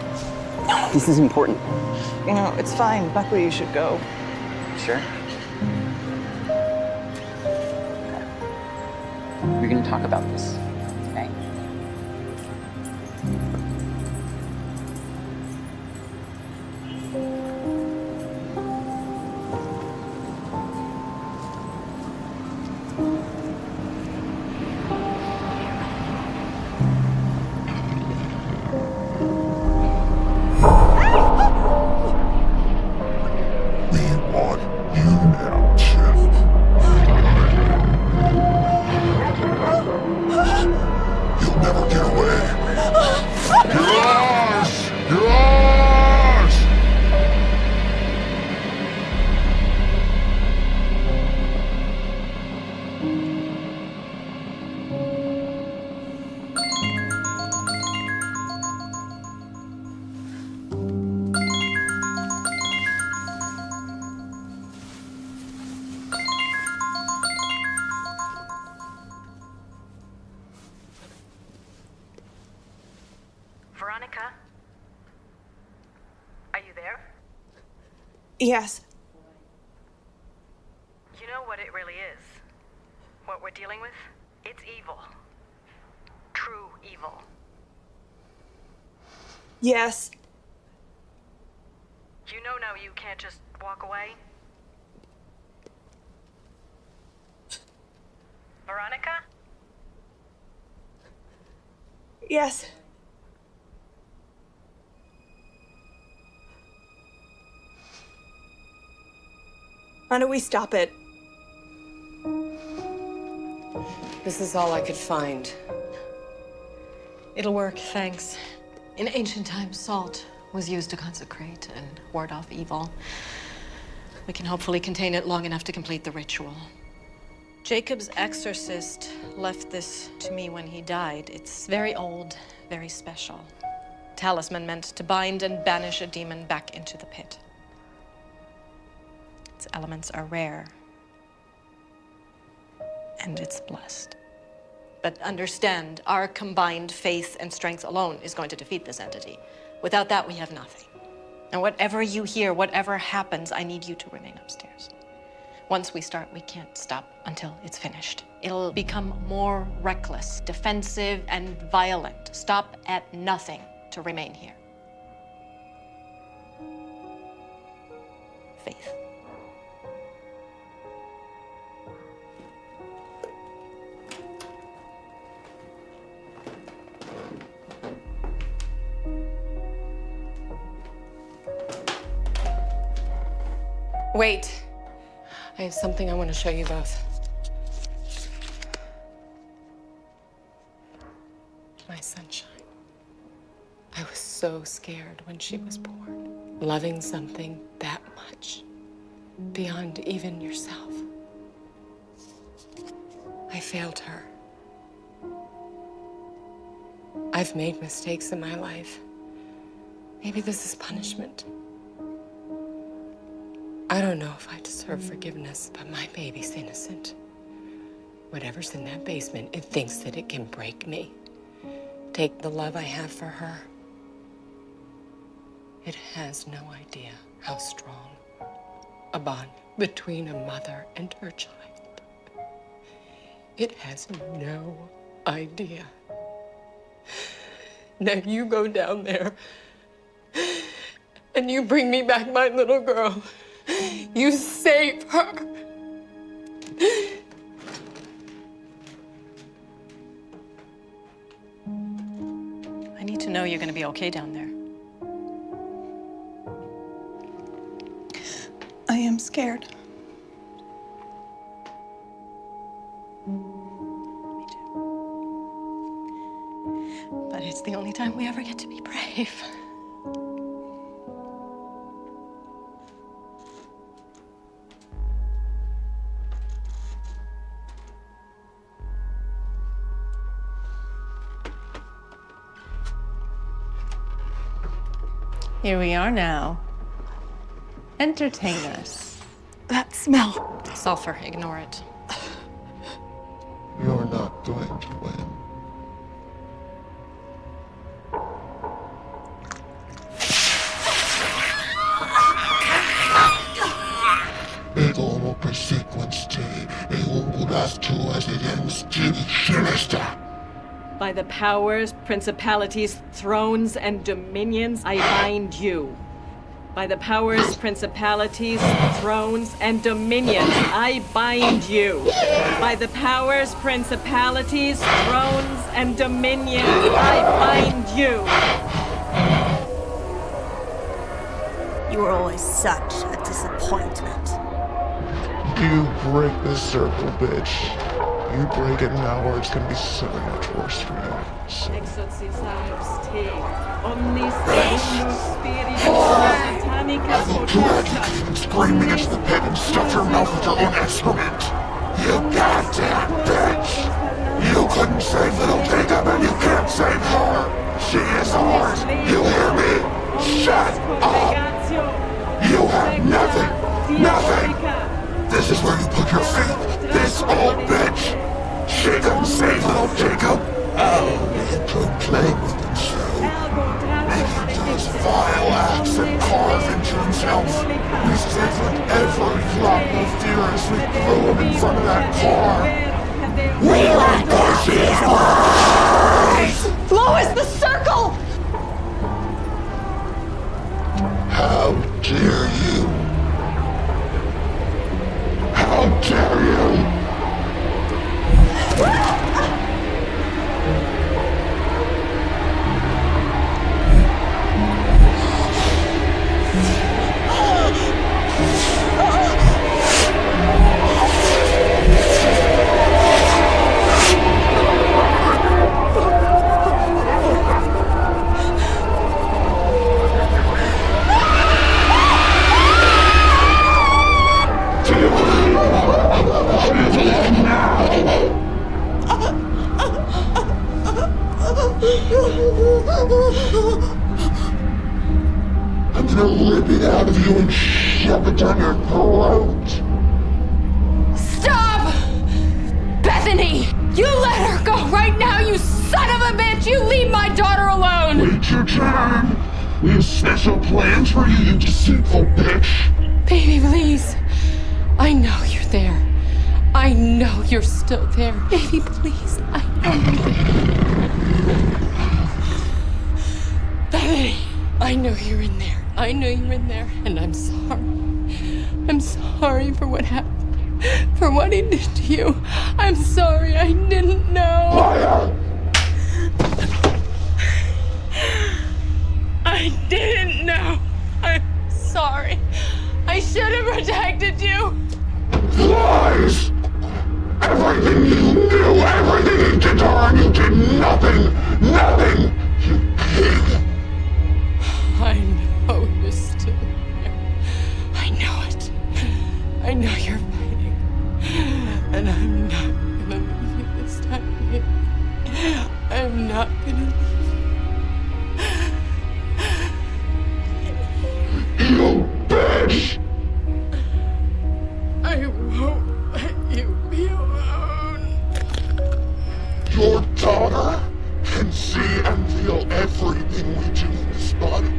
No, this is important. You know, it's fine. Buckley, you should go. Sure? We're gonna talk about this, okay? We want you now, Chip. You'll never get away. You're ours! You're ours! Veronica? Are you there? Yes. You know what it really is? What we're dealing with? It's evil. evil. Yes. You know now you can't just walk away? Veronica? Yes. How do we stop it? This is all I could find. It'll work, thanks. In ancient times, salt was used to consecrate and ward off evil. We can hopefully contain it long enough to complete the ritual. Jacob's exorcist left this to me when he died. It's very old, very special. Talisman meant to bind and banish a demon back into the pit. Its elements are rare, and it's blessed. But understand, our combined faith and strength alone is going to defeat this entity. Without that, we have nothing. And whatever you hear, whatever happens, I need you to remain upstairs. Once we start, we can't stop until it's finished. It'll become more reckless, defensive, and violent. Stop at nothing to remain here. Faith. Wait. I have something I want to show you both. My sunshine. I was so scared when she was born. Loving something that much, beyond even yourself. I failed her. I've made mistakes in my life. Maybe this is punishment. I don't know if I deserve forgiveness, but my baby's innocent. Whatever's in that basement, it thinks that it can break me. Take the love I have for her. It has no idea how strong a bond between a mother and her child. It has no idea. Now you go down there and you bring me back my little girl. You save her. I need to know you're going to be okay down there. I am scared. Me too. But it's the only time we ever get to be brave. Here we are now. Entertain us. That smell. Sulfur, ignore it. You're not going to win. Ego persequence e ungulas tuas idens tibi sinistra. By the powers, principalities, thrones, and dominions, I bind you. By the powers, principalities, thrones, and dominions, I bind you. By the powers, principalities, thrones, and dominions, I bind you. You were always such a disappointment. You break this circle, bitch. You break it now or it's gonna be so much worse for you. Exorcism te, omnis spiritus satanica I will drag you even screaming into the pit and stuff your mouth with your own excrement. You goddamn bitch! You couldn't save little Jacob and you can't save her! She is ours! You hear me? Shut up! You have nothing! Nothing! This is where you put your feet! This old bitch! She couldn't save little Jacob! Oh, you could play with himself. Making those vile acts and carve into himself. We savored every drop of fear as we threw him in front of that car. We let go see his eyes! Lois, the circle! How dare you? How dare you? I'm gonna rip it out of you and shove it down your throat. Stop! Bethany! You let her go right now, you son of a bitch! You leave my daughter alone! Wait your turn. We have special plans for you, you deceitful bitch. Baby, please. I know you're there. I know you're still there. Baby, please. I know you're there. Bethany, I know you're in there. I know you're in there, and I'm sorry. I'm sorry for what happened, for what he did to you. I'm sorry, I didn't know. Liar! I didn't know. I'm sorry. I should have protected you. Lies! Everything you knew, everything you did to her, you did nothing! Nothing! You pig! I know you're still there. I know it. I know you're fighting. And I'm not gonna leave you this time, baby. I'm not gonna leave you. You bitch! I won't let you be alone. Your daughter can see and feel everything we do in this body,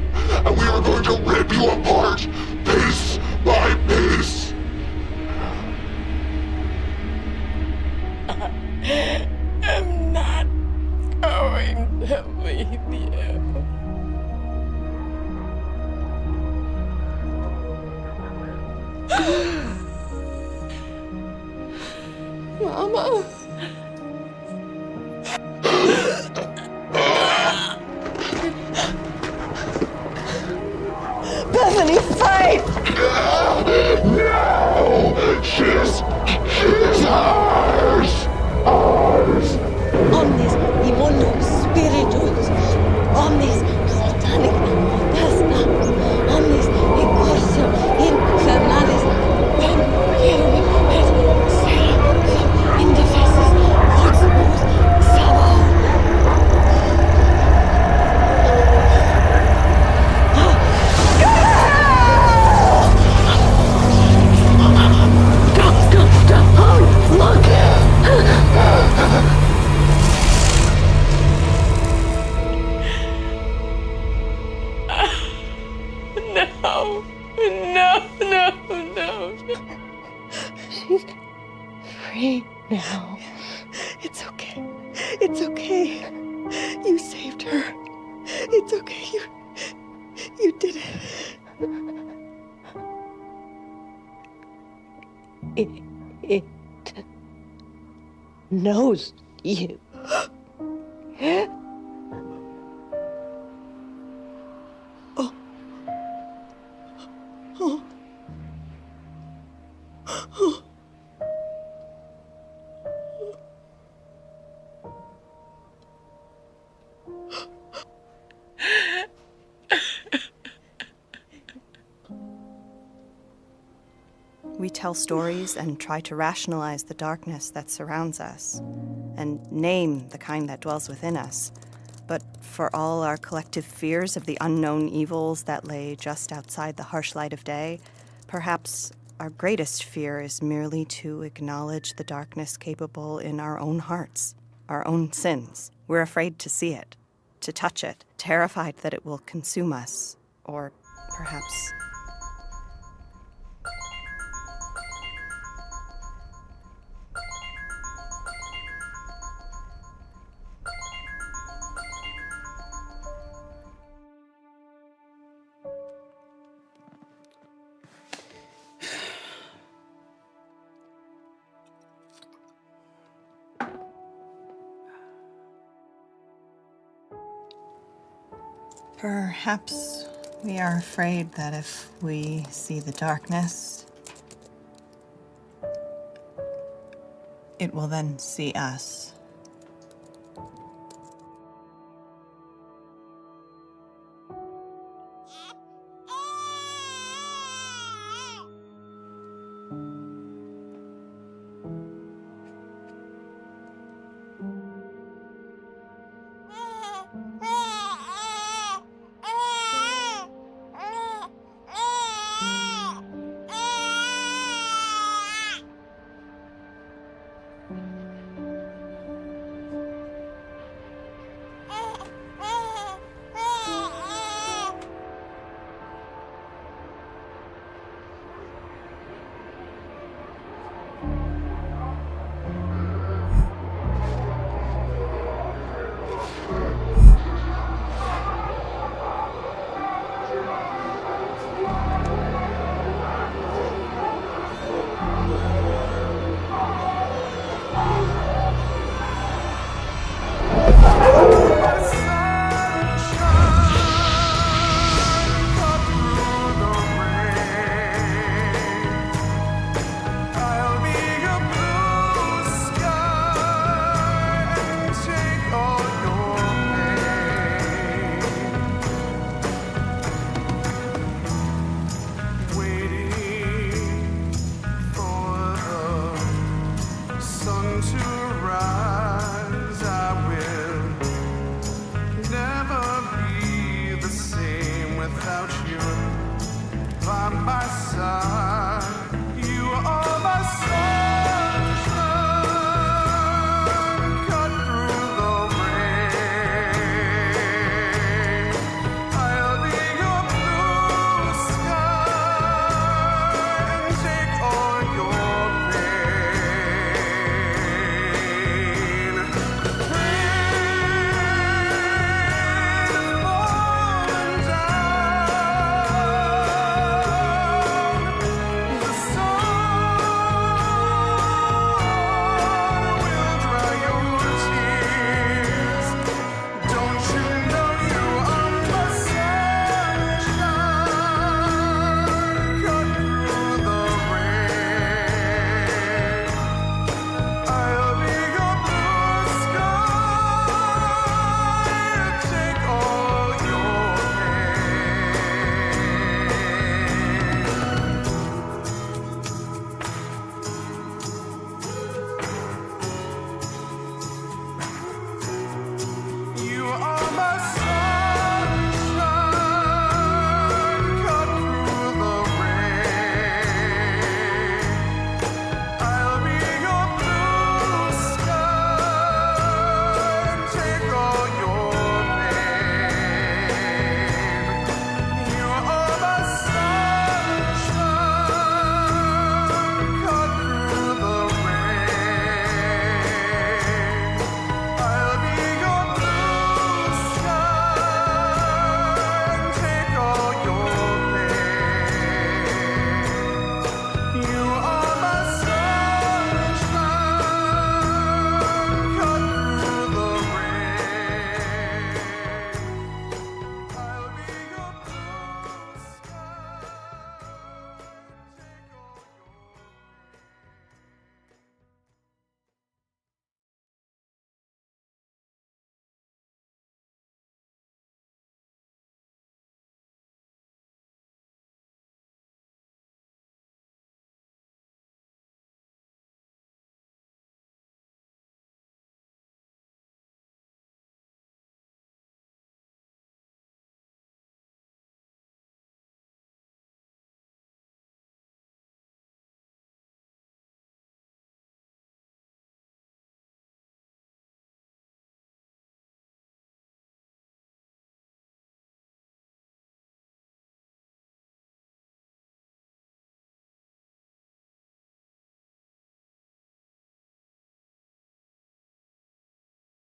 and we are going to rip you apart, piece by piece. I'm not going to leave you. Mama. Bethany, fight! No! She's ours! Ours! Omnis immuno spiritus, omnis satanic testa, omnis incursum infernalis, benedium et sera indefensis voxibus Sabaoth. Look! No. She's free now. It's okay. It's okay. You saved her. It's okay. You did it. It knows you. We tell stories and try to rationalize the darkness that surrounds us, and name the kind that dwells within us. But for all our collective fears of the unknown evils that lay just outside the harsh light of day, perhaps our greatest fear is merely to acknowledge the darkness capable in our own hearts, our own sins. We're afraid to see it, to touch it, terrified that it will consume us, or perhaps... Perhaps we are afraid that if we see the darkness, it will then see us.